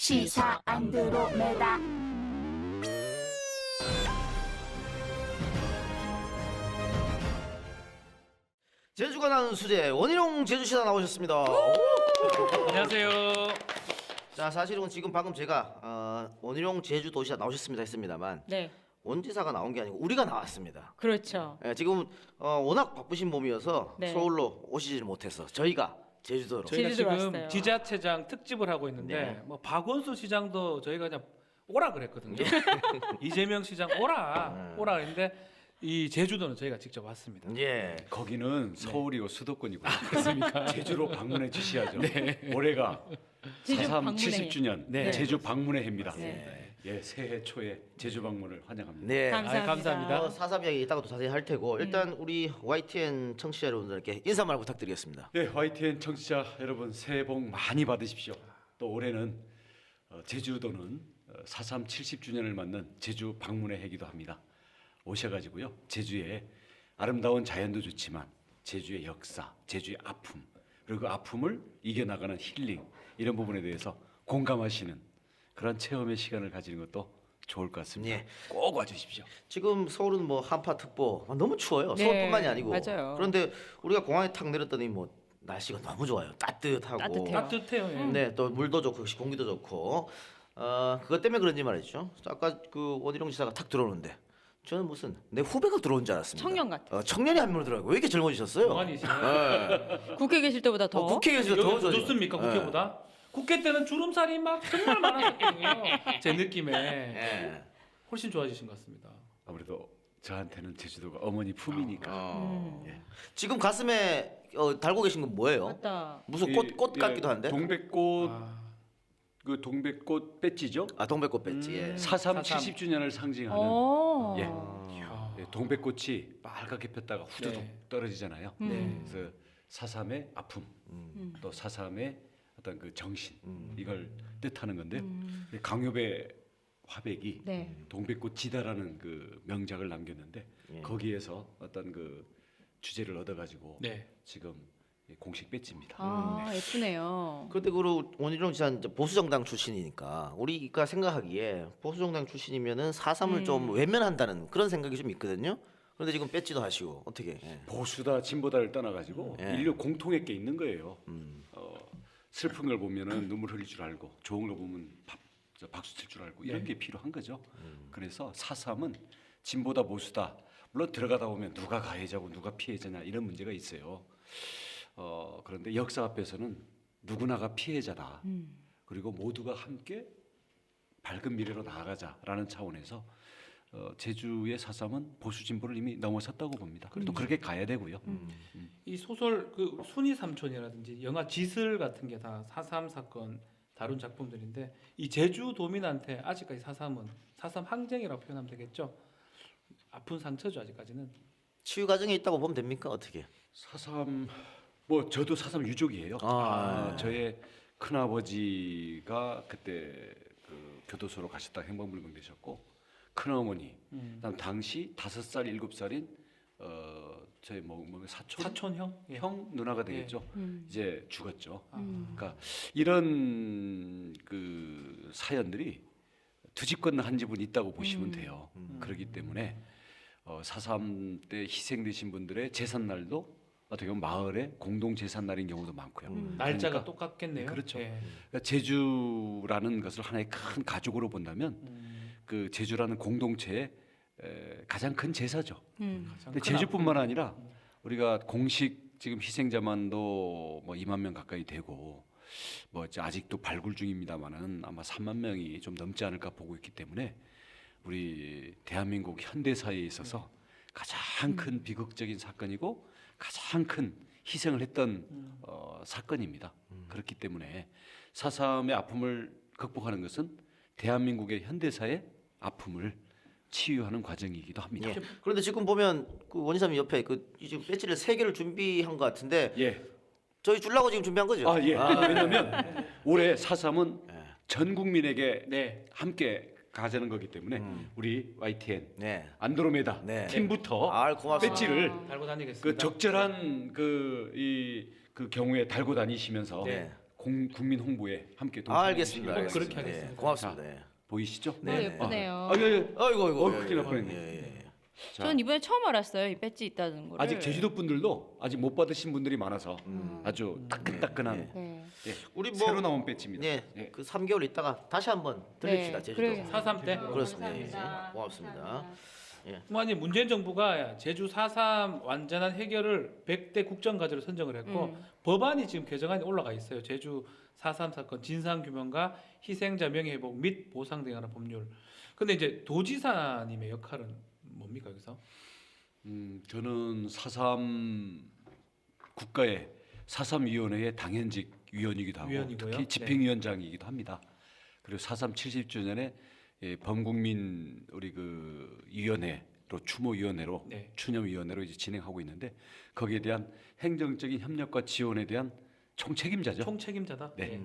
시사 안드로메다. 제주가 나는 수제 원희룡 제주시사 나오셨습니다. 안녕하세요. 자, 사실은 지금 방금 제가 원희룡 제주도시사 나오셨습니다 했습니다만 네, 원지사가 나온 게 아니고 우리가 나왔습니다. 그렇죠. 예, 지금 워낙 바쁘신 몸이어서 네. 서울로 오시질 못해서 저희가 제주도로 저희가 제주도로 지금 왔어요. 지자체장 특집을 하고 있는데 네. 뭐 박원순 시장도 저희가 그냥 오라 그랬거든요. 이재명 시장 오라 그랬는데 이 제주도는 저희가 직접 왔습니다. 예. 거기는 서울이고 수도권이고 그렇습니까? 제주로 방문해 주셔야죠. 올해가 제주 4.3 방문회. 70주년 네. 제주 방문의 해입니다. 네. 예, 새해 초에 제주 방문을 환영합니다. 네. 감사합니다. 감사합니다. 사삼 이야기 이따가도 자세히 할 테고 일단 우리 YTN 청취자 여러분들께 인사말 부탁드리겠습니다. 네, YTN 청취자 여러분 새해 복 많이 받으십시오. 또 올해는 제주도는 4.3 70주년을 맞는 제주 방문의 해기도 합니다. 오셔가지고요 제주의 아름다운 자연도 좋지만 제주의 역사, 제주의 아픔 그리고 그 아픔을 이겨나가는 힐링 이런 부분에 대해서 공감하시는 그런 체험의 시간을 가지는 것도 좋을 것 같습니다. 예. 꼭 와주십시오. 지금 서울은 뭐 한파특보 너무 추워요. 네, 서울뿐만이 아니고. 맞아요. 그런데 우리가 공항에 탁 내렸더니 뭐 날씨가 너무 좋아요. 따뜻하고. 따뜻해요. 따뜻해요. 예. 네, 또 물도 좋고 역시 공기도 좋고. 그것 때문에 그런지 말이죠. 아까 그 원희룡 지사가 탁 들어오는데 저는 무슨 내 후배가 들어온 줄 알았습니다. 청년 같아. 청년이 한 명 들어가고 왜 이렇게 젊어지셨어요? 동안이시네요. 네. 국회 계실 때보다 더. 국회에서 여기 더 좋습니까 국회보다? 국회 때는 주름살이 막 정말 많았거든요. 제 느낌에 예. 훨씬 좋아지신 것 같습니다. 아무래도 저한테는 제주도가 어머니 품이니까. 예. 지금 가슴에 달고 계신 건 뭐예요? 맞다. 무슨 이- 꽃 예, 같기도 한데? 동백꽃 아, 그 동백꽃 배지죠. 동백꽃 배지. 예. 4.3 4.3 70주년을 상징하는 오. 예. 이야. 예, 동백꽃이 빨갛게 폈다가 후두둑 네. 떨어지잖아요. 네. 그래서 4.3의 아픔, 또 4.3의 어떤 그 정신 이걸 뜻하는 건데 강요배 화백이 네. 동백꽃 지다라는 그 명작을 남겼는데 예. 거기에서 어떤 그 주제를 얻어가지고 네. 지금 공식 배지입니다. 아, 예쁘네요. 그런데 그 원희룡 지사 이제 보수 정당 출신이니까 우리가 생각하기에 보수 정당 출신이면은 4.3을 좀 외면한다는 그런 생각이 좀 있거든요. 그런데 지금 뺏지도 하시고 어떻게? 예. 보수다 진보다를 떠나가지고 예. 인류 공통의 게 있는 거예요. 슬픈 걸 보면은 눈물 흘릴 줄 알고 좋은 걸 보면 박수 칠 줄 알고 이런 게 필요한 거죠. 그래서 4.3은 진보다 보수다. 물론 들어가다 보면 누가 가해자고 누가 피해자냐 이런 문제가 있어요. 그런데 역사 앞에서는 누구나가 피해자다. 그리고 모두가 함께 밝은 미래로 나아가자라는 차원에서 제주의 4.3은 보수 진보를 이미 넘어섰다고 봅니다. 또 그렇게 가야 되고요. 이 소설 그 순이 삼촌이라든지 영화 지슬 같은 게 다 4.3 사건 다룬 작품들인데 이 제주도민한테 아직까지 4.3은 4.3 항쟁이라고 표현하면 되겠죠. 아픈 상처죠 아직까지는. 치유 과정에 있다고 보면 됩니까? 어떻게? 4.3 뭐 저도 4.3 유족이에요. 저의 큰아버지가 그때 그 교도소로 가셨다 행방불명 되셨고 큰어머니 그다음 당시 5살 7살인 저희 뭐 사촌형? 예. 형 누나가 되겠죠. 이제 죽었죠. 아. 그러니까 이런 그 사연들이 두 집 건너 한 집은 있다고 보시면 돼요. 그렇기 때문에 4.3 때 희생되신 분들의 제삿날도 어떻게 보면 마을의 공동 제삿날인 경우도 많고요. 날짜가 그러니까 똑같겠네요. 그렇죠. 예. 그러니까 제주라는 것을 하나의 큰 가족으로 본다면 그 제주라는 공동체의 가장 큰 제사죠. 근데 제주뿐만 아니라 우리가 공식 지금 희생자만도 뭐 2만 명 가까이 되고 뭐 이제 아직도 발굴 중입니다만은 아마 3만 명이 좀 넘지 않을까 보고 있기 때문에 우리 대한민국 현대사에 있어서 가장 큰 비극적인 사건이고 가장 큰 희생을 했던 사건입니다. 그렇기 때문에 4.3의 아픔을 극복하는 것은 대한민국의 현대사의 아픔을 치유하는 과정이기도 합니다. 예. 그런데 지금 보면 그 원희삼이 옆에 그 지금 배지를 3개를 준비한 것 같은데 예. 저희 주려고 지금 준비한 거죠? 아, 예. 왜냐하면 올해 4.3은 전 국민에게 네. 함께 가자는 거기 때문에 우리 YTN 네. 안드로메다 네. 팀부터 고맙습니다. 배지를 달고 다니겠습니다. 그 적절한 그 경우에 달고 다니시면서 네. 국민 홍보에 함께 알겠습니다. 동참해 주시기 그렇게 바랍니다. 하겠습니다. 예, 고맙습니다. 예. 보이시죠? 네. 네. 예쁘네요. 아이고 큰일 날 뻔했네. 예. 자, 전 이번에 처음 알았어요. 이 배지 있다는 거를. 아직 제주도 분들도 아직 못 받으신 분들이 많아서 아주 따끈따끈한 네. 예, 우리 뭐 새로 나온 배지입니다. 네, 예. 그 3개월 있다가 다시 한번 들립시다. 네, 제주도. 그래요. 4.3 때 그렇습니다. 예. 고맙습니다. 뭐 아니 문재인 정부가 제주 4.3 완전한 해결을 100대 국정과제로 선정을 했고 법안이 지금 개정안이 올라가 있어요. 제주 4.3 사건 진상 규명과 희생자 명예회복 및 보상 등에 관한 법률. 근데 이제 도지사님의 역할은 뭡니까 여기서? 저는 4.3 국가의 4.3 위원회의 당연직 위원이기도 하고 위원이고요. 특히 집행위원장이기도 합니다. 그리고 4.3 70주년에 범국민 우리 그 위원회로 추모위원회로 네. 추념위원회로 이제 진행하고 있는데 거기에 대한 행정적인 협력과 지원에 대한 총책임자죠. 총책임자다. 네.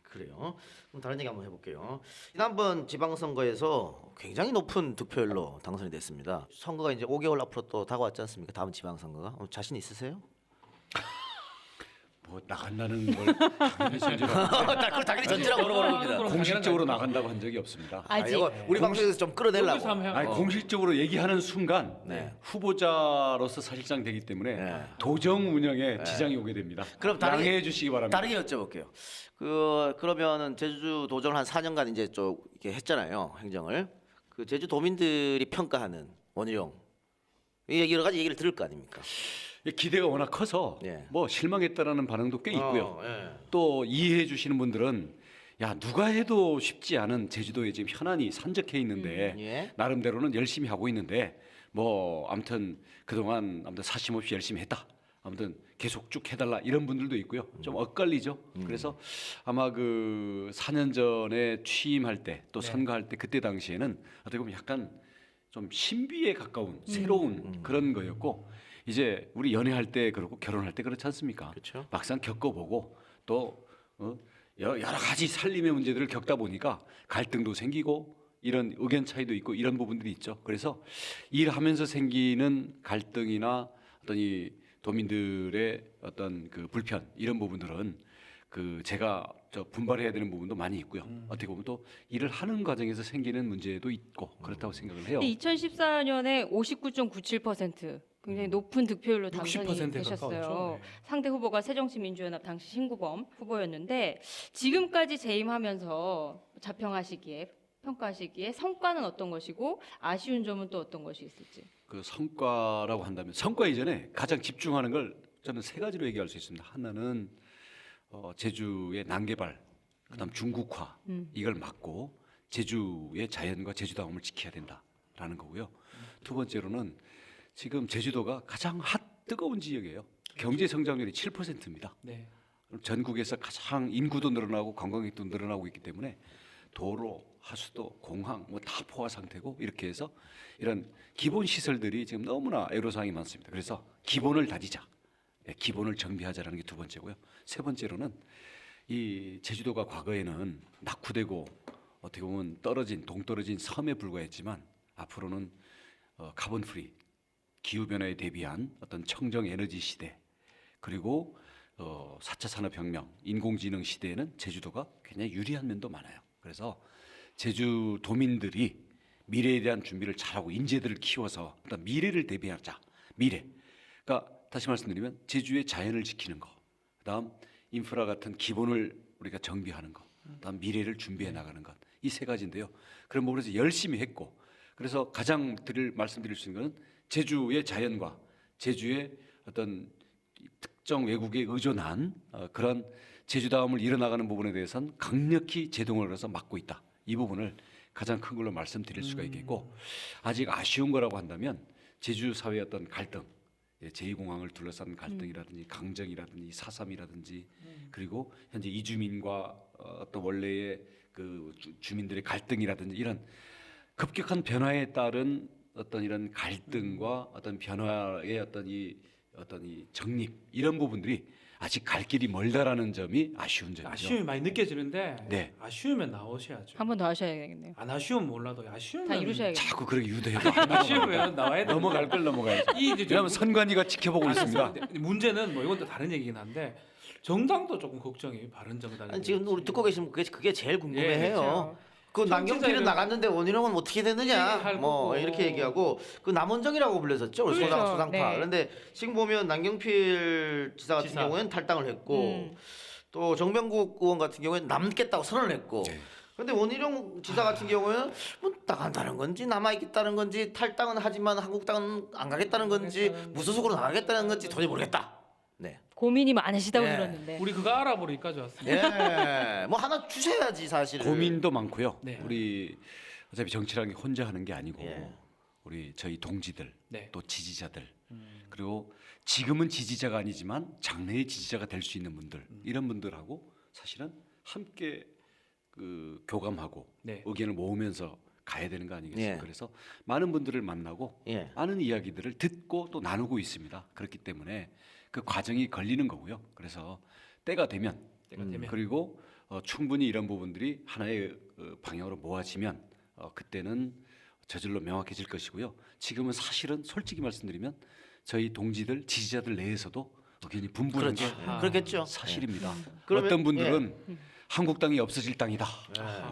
그래요. 그럼 다른 얘기 한번 해볼게요. 지난번 지방선거에서 굉장히 높은 득표율로 당선이 됐습니다. 선거가 이제 5개월 앞으로 또 다가왔지 않습니까? 다음 지방선거가 자신 있으세요? 뭐 나간다는 걸 당연히 전제로 그걸 당연히 전제라고 물어보는 겁니다. 그럼 공식적으로 나간다고 한 적이 없습니다. 아직. 이거 우리 방송에서 좀 끌어내려고. 여기서 한번 아니, 공식적으로 얘기하는 순간 네. 후보자로서 사실상 되기 때문에 네. 도정 운영에 지장이 오게 됩니다. 그럼 다르게- 양해해 주시기 바랍니다. 다르게 여쭤볼게요. 그러면은 제주 도정을 한 4년간 이제 좀 이렇게 했잖아요, 행정을. 그 제주 도민들이 평가하는 원희룡 이 여러 가지 얘기를 들을 거 아닙니까? 기대가 워낙 커서 예. 뭐 실망했다라는 반응도 꽤 있고요. 예. 또 이해해 주시는 분들은 야 누가 해도 쉽지 않은 제주도에 지금 현안이 산적해 있는데 예. 나름대로는 열심히 하고 있는데 뭐 아무튼 그동안 아무튼 사심없이 열심히 했다. 아무튼 계속 쭉 해달라 이런 분들도 있고요. 좀 엇갈리죠. 그래서 아마 그 4년 전에 취임할 때 또 선거할 때 그때 당시에는 어떻게 보면 약간 좀 신비에 가까운 새로운 그런 거였고 이제 우리 연애할 때 그렇고 결혼할 때 그렇지 않습니까? 그렇죠. 막상 겪어보고 또 여러 가지 살림의 문제들을 겪다 보니까 갈등도 생기고 이런 의견 차이도 있고 이런 부분들이 있죠. 그래서 일하면서 생기는 갈등이나 어떤 이 도민들의 어떤 그 불편 이런 부분들은 그 제가 저 분발해야 되는 부분도 많이 있고요. 어떻게 보면 또 일을 하는 과정에서 생기는 문제도 있고 그렇다고 생각을 해요. 2014년에 59.97% 굉장히 높은 득표율로 60% 당선이 에 되셨어요. 가까웠죠. 네. 상대 후보가 새정치민주연합 당시 신구범 후보였는데 지금까지 재임하면서 자평하시기에 평가하시기에 성과는 어떤 것이고 아쉬운 점은 또 어떤 것이 있을지. 그 성과라고 한다면 성과 이전에 가장 집중하는 걸 저는 세 가지로 얘기할 수 있습니다. 하나는 제주의 난개발, 그다음 중국화 이걸 막고 제주의 자연과 제주다움을 지켜야 된다라는 거고요. 두 번째로는 지금 제주도가 가장 뜨거운 지역이에요. 경제 성장률이 7%입니다. 네. 전국에서 가장 인구도 늘어나고 관광객도 늘어나고 있기 때문에 도로, 하수도, 공항 뭐 다 포화 상태고 이렇게 해서 이런 기본 시설들이 지금 너무나 애로사항이 많습니다. 그래서 기본을 다지자, 기본을 정비하자라는 게 두 번째고요. 세 번째로는 이 제주도가 과거에는 낙후되고 어떻게 보면 동떨어진 섬에 불과했지만 앞으로는 카본 프리 기후 변화에 대비한 어떤 청정 에너지 시대 그리고 4차 산업혁명, 인공지능 시대에는 제주도가 굉장히 유리한 면도 많아요. 그래서 제주 도민들이 미래에 대한 준비를 잘하고 인재들을 키워서 어떤 미래를 대비하자. 미래. 그러니까 다시 말씀드리면 제주의 자연을 지키는 거, 그다음 인프라 같은 기본을 우리가 정비하는 거, 그다음 미래를 준비해 나가는 것. 이 세 가지인데요. 그런 부분에서 열심히 했고, 그래서 가장 말씀드릴 수 있는 것은 제주의 자연과 제주의 어떤 특정 외국에 의존한 그런 제주다움을 이뤄나가는 부분에 대해서는 강력히 제동을 해서 막고 있다. 이 부분을 가장 큰 걸로 말씀드릴 수가 있겠고, 아직 아쉬운 거라고 한다면 제주 사회의 어떤 갈등, 제2공항을 둘러싼 갈등이라든지 강정이라든지 4.3이라든지 그리고 현재 이주민과 어떤 원래의 그 주민들의 갈등이라든지 이런 급격한 변화에 따른 어떤 이런 갈등과 어떤 변화의 어떤 이 정립 이런 부분들이 아직 갈 길이 멀다라는 점이 아쉬운 점이죠. 아쉬움이 많이 느껴지는데 네. 아쉬우면 나오셔야죠. 한 번 더 하셔야겠네요. 안 아쉬우면 몰라도 아쉬우면 다 이루셔야겠네요. 자꾸 그렇게 유도해도 안 아쉬우면 나와야 돼. 넘어갈 걸 넘어가야죠. 이 이제 왜냐하면 선관위가 지켜보고 있습니다. 문제는 뭐 이건 또 다른 얘기긴 한데 정당도 조금 걱정이 바른정당이. 아니, 지금 우리 듣고 계시면 그게 제일 궁금해해요. 그렇죠. 그 남경필은 정치자를- 나갔는데 원희룡은 어떻게 되느냐 얘기할 뭐 거고. 이렇게 얘기하고 그 남원정이라고 불렸었죠 우리 그렇죠. 소상파. 네. 그런데 지금 보면 남경필 지사 같은 지사. 경우에는 탈당을 했고 또 정병국 의원 같은 경우에는 남겠다고 선언을 했고. 네. 근데 원희룡 지사 같은 경우에는 뭐 나간다는 건지 남아 있겠다는 건지 탈당은 하지만 한국당은 안 가겠다는 건지 무소속으로 나가겠다는 건지 도저히 모르겠다. 네. 고민이 많으시다고 네. 들었는데. 우리 그거 알아보러까지 왔습니다. 예. 뭐 하나 주셔야지 사실. 고민도 많고요. 네. 우리 어차피 정치라는 게 혼자 하는 게 아니고 예. 우리 저희 동지들 네. 또 지지자들 그리고 지금은 지지자가 아니지만 장래의 지지자가 될 수 있는 분들 이런 분들하고 사실은 함께 그 교감하고 네. 의견을 모으면서 가야 되는 거 아니겠습니까? 예. 그래서 많은 분들을 만나고 예. 많은 이야기들을 듣고 또 나누고 있습니다. 그렇기 때문에 그 과정이 걸리는 거고요. 그래서 때가 되면 그리고 충분히 이런 부분들이 하나의 방향으로 모아지면 그때는 저절로 명확해질 것이고요. 지금은 사실은 솔직히 말씀드리면 저희 동지들 지지자들 내에서도 의견이 분분한 게 그렇죠. 그렇겠죠. 사실입니다. 그러면- 어떤 분들은 한국당이 없어질 당이다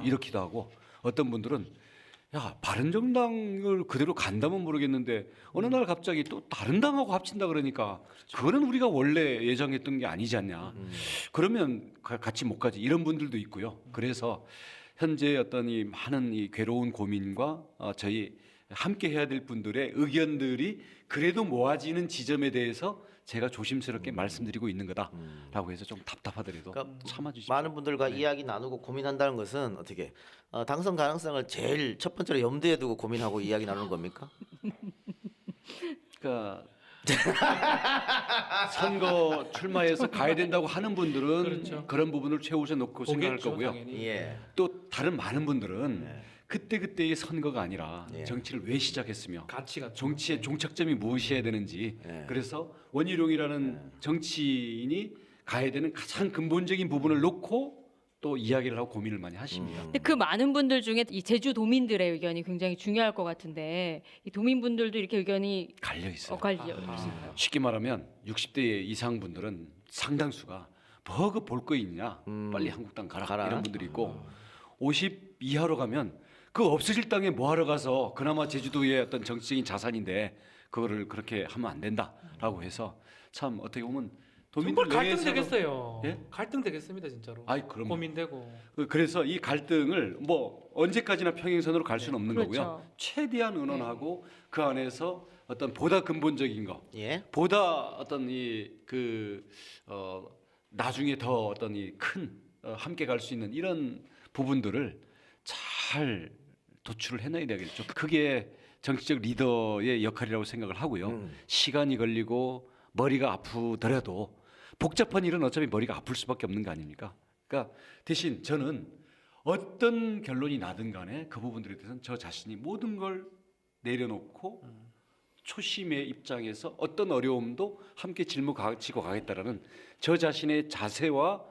이렇기도 하고 어떤 분들은 야 바른정당을 그대로 간다면 모르겠는데 어느 날 갑자기 또 다른 당하고 합친다 그러니까 그거는 우리가 원래 예정했던 게 아니지 않냐. 그러면 같이 못 가지 이런 분들도 있고요. 그래서 현재 어떤 이 많은 이 괴로운 고민과 저희 함께 해야 될 분들의 의견들이 그래도 모아지는 지점에 대해서 제가 조심스럽게 말씀드리고 있는 거다라고 해서 좀 답답하더라도 그러니까 참아주십시오. 많은 분들과 이야기 나누고 고민한다는 것은 어떻게 당선 가능성을 제일 첫 번째로 염두에 두고 고민하고 이야기 나누는 겁니까? 그러니까 선거 출마해서 가야 된다고 하는 분들은 그렇죠. 그런 부분을 최우선 놓고 생각할 보겠죠, 거고요. 당연히. 예. 또 다른 많은 분들은 그때그때의 선거가 아니라 예. 정치를 왜 시작했으며 가치가 정치의 종착점이 무엇이어야 되는지 예. 그래서 원희룡이라는 정치인이 가야 되는 가장 근본적인 부분을 놓고 또 이야기를 하고 고민을 많이 하십니다. 근데 그 많은 분들 중에 이 제주 도민들의 의견이 굉장히 중요할 것 같은데 이 도민분들도 이렇게 의견이 갈려 있어요. 엇갈려 아. 있을까요? 쉽게 말하면 60대 이상 분들은 상당수가 뭐 그 볼 거 있냐 빨리 한국당 가라, 이런 분들이 있고 50 이하로 가면 그 없어질 땅에 뭐 하러 가서 그나마 제주도의 어떤 정치적인 자산인데 그거를 그렇게 하면 안 된다라고 해서 참 어떻게 보면 도민들 정말 갈등 내에서도- 되겠어요. 예? 갈등 되겠습니다 진짜로. 아이 그럼 고민되고. 그래서 이 갈등을 뭐 언제까지나 평행선으로 갈 수는 없는 그렇죠. 거고요. 최대한 의논하고 그 안에서 어떤 보다 근본적인 거 예. 보다 어떤 나중에 더 어떤 이 큰 함께 갈 수 있는 이런 부분들을 잘 도출을 해내야 되겠죠. 그게 정치적 리더의 역할이라고 생각을 하고요. 시간이 걸리고 머리가 아프더라도 복잡한 일은 어차피 머리가 아플 수밖에 없는 거 아닙니까? 그러니까 대신 저는 어떤 결론이 나든 간에 그 부분들에 대해서는 저 자신이 모든 걸 내려놓고 초심의 입장에서 어떤 어려움도 함께 짊어지고 가겠다라는 저 자신의 자세와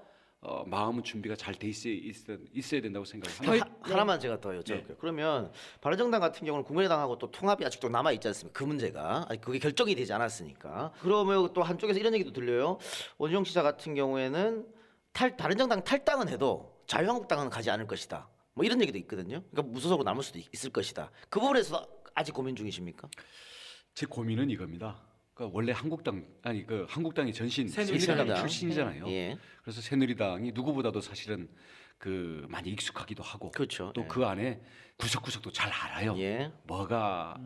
마음은 준비가 잘 돼 있어야 된다고 생각합니다. 하나만 제가 더 여쭤볼게요. 네. 그러면 바른정당 같은 경우는 국민의당하고 또 통합이 아직도 남아 있지 않습니까? 그 문제가 아직 그게 결정이 되지 않았으니까. 그러면 또 한쪽에서 이런 얘기도 들려요. 원희룡 지사 같은 경우에는 바른정당 탈당은 해도 자유한국당은 가지 않을 것이다. 뭐 이런 얘기도 있거든요. 그러니까 무소속으로 남을 수도 있을 것이다. 그 부분에서 아직 고민 중이십니까? 제 고민은 이겁니다. 그러니까 원래 한국당이 전신 새누리당. 새누리당 출신이잖아요. 예. 그래서 새누리당이 누구보다도 사실은 많이 익숙하기도 하고 그렇죠. 또 그 안에 구석구석도 잘 알아요. 예. 뭐가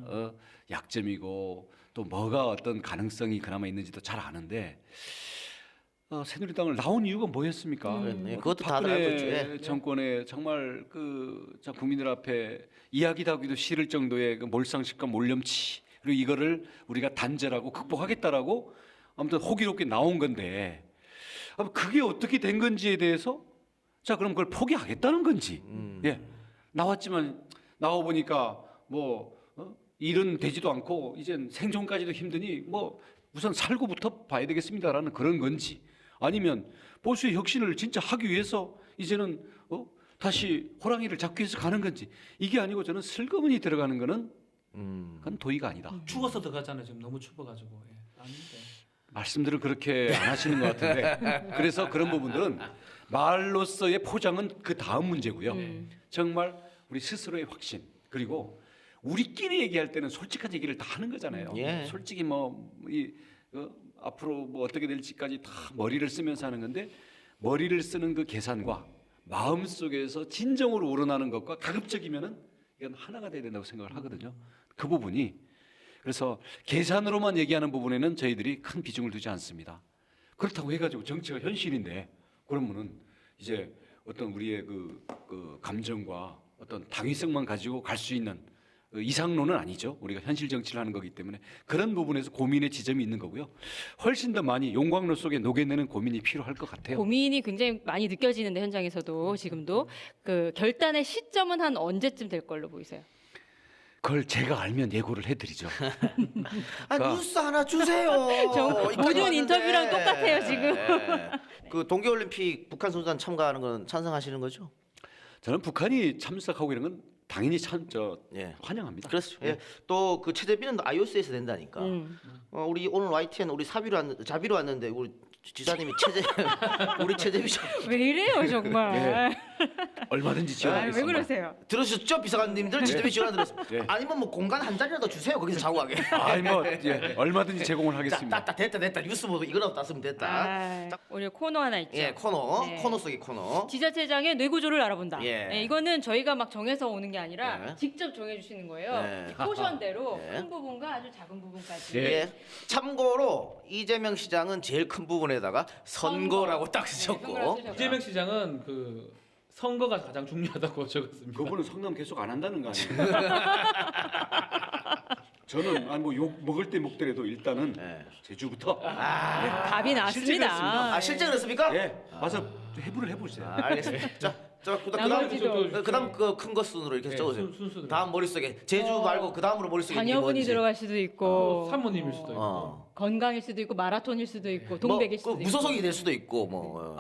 약점이고 또 뭐가 어떤 가능성이 그나마 있는지도 잘 아는데 새누리당을 나온 이유가 뭐였습니까? 네, 그것도 다들 알고 있죠. 예. 정권에 정말 국민들 앞에 이야기도 하기도 싫을 정도의 그 몰상식과 몰염치 그리고 이거를 우리가 단절하고 극복하겠다라고 아무튼 호기롭게 나온 건데 그게 어떻게 된 건지에 대해서 자 그럼 그걸 포기하겠다는 건지 예 나왔지만 나와 보니까 일은 되지도 않고 이젠 생존까지도 힘드니 우선 살고부터 봐야 되겠습니다라는 그런 건지 아니면 보수의 혁신을 진짜 하기 위해서 이제는 다시 호랑이를 잡기 위해서 가는 건지 이게 아니고 저는 슬그머니 들어가는 거는 그건 도의가 아니다. 죽어서 들어가잖아요 지금 너무 추워가지고. 예. 아닌데. 말씀들은 그렇게 안 하시는 것 같은데 그래서 그런 부분들은 말로서의 포장은 그 다음 문제고요. 정말 우리 스스로의 확신 그리고 우리끼리 얘기할 때는 솔직한 얘기를 다 하는 거잖아요. 예. 솔직히 앞으로 뭐 어떻게 될지까지 다 머리를 쓰면서 하는 건데 머리를 쓰는 그 계산과 마음 속에서 진정으로 우러나는 것과 가급적이면은 이건 하나가 돼야 된다고 생각을 하거든요. 그 부분이 그래서 계산으로만 얘기하는 부분에는 저희들이 큰 비중을 두지 않습니다. 그렇다고 해가지고 정치가 현실인데 그러면은 이제 어떤 우리의 그 감정과 어떤 당위성만 가지고 갈 수 있는 이상론은 아니죠. 우리가 현실 정치를 하는 거기 때문에 그런 부분에서 고민의 지점이 있는 거고요. 훨씬 더 많이 용광로 속에 녹여내는 고민이 필요할 것 같아요. 고민이 굉장히 많이 느껴지는데 현장에서도 지금도 그 결단의 시점은 한 언제쯤 될 걸로 보이세요? 그걸 제가 알면 예고를 해드리죠. 아, 뉴스 하나 주세요. 모든 왔는데. 인터뷰랑 똑같아요, 지금. 네. 그 동계올림픽 북한 선수단 참가하는 건 찬성하시는 거죠? 저는 북한이 참석하고 이런 건 당연히 예. 환영합니다. 그렇죠. 예. 또 그 체제비는 IOC에서 낸다니까. 음. 우리 오늘 YTN 우리 자비로 왔는데 우리 지사님이 우리 체제비 왜 이래요, 정말. 얼마든지 아, 지원하겠습니다. 왜 그러세요? 들으셨죠, 비서관님들 체제비 지원 들었어요. 예. 아니면 뭐 공간 한 자리라도 주세요. 거기서 자고 가게. 얼마든지 제공을 하겠습니다. 됐다. 뉴스 보도 이거라도 땄으면 됐다. 아, 오늘 코너 하나 있죠. 예, 코너 네. 코너 속의 코너. 지자체장의 뇌구조를 알아본다. 예. 네, 이거는 저희가 막 정해서 오는 게 아니라 예. 직접 정해주시는 거예요. 예. 포션대로 예. 큰 부분과 아주 작은 부분까지. 예. 참고로 이재명 시장은 제일 큰 부분에다가 선거라고 딱 쓰셨고. 이재명 시장은 그 선거가 가장 중요하다고 적었습니다. 그분은 성남 계속 안 한다는 거 아니에요? 저는 욕 먹을 때 먹더라도 일단은 예. 제주부터 답이 실제 나왔습니다. 그렇습니다. 아, 실제 그렇습니까? 예 와서 해부를 해보세요. 알겠습니다. 자, 나머지도. 그다음 그 큰 거 순으로 이렇게 네, 적으세요. 순서대로. 다음 머릿속에 제주 말고 그 다음으로 머릿속에 있는 게 자녀분이 뭔지. 들어갈 수도 있고 산모님일 수도 있고. 건강일 수도 있고 마라톤일 수도 있고 뭐, 동백일 수도 그 있고. 무소속이 될 수도 있고 뭐.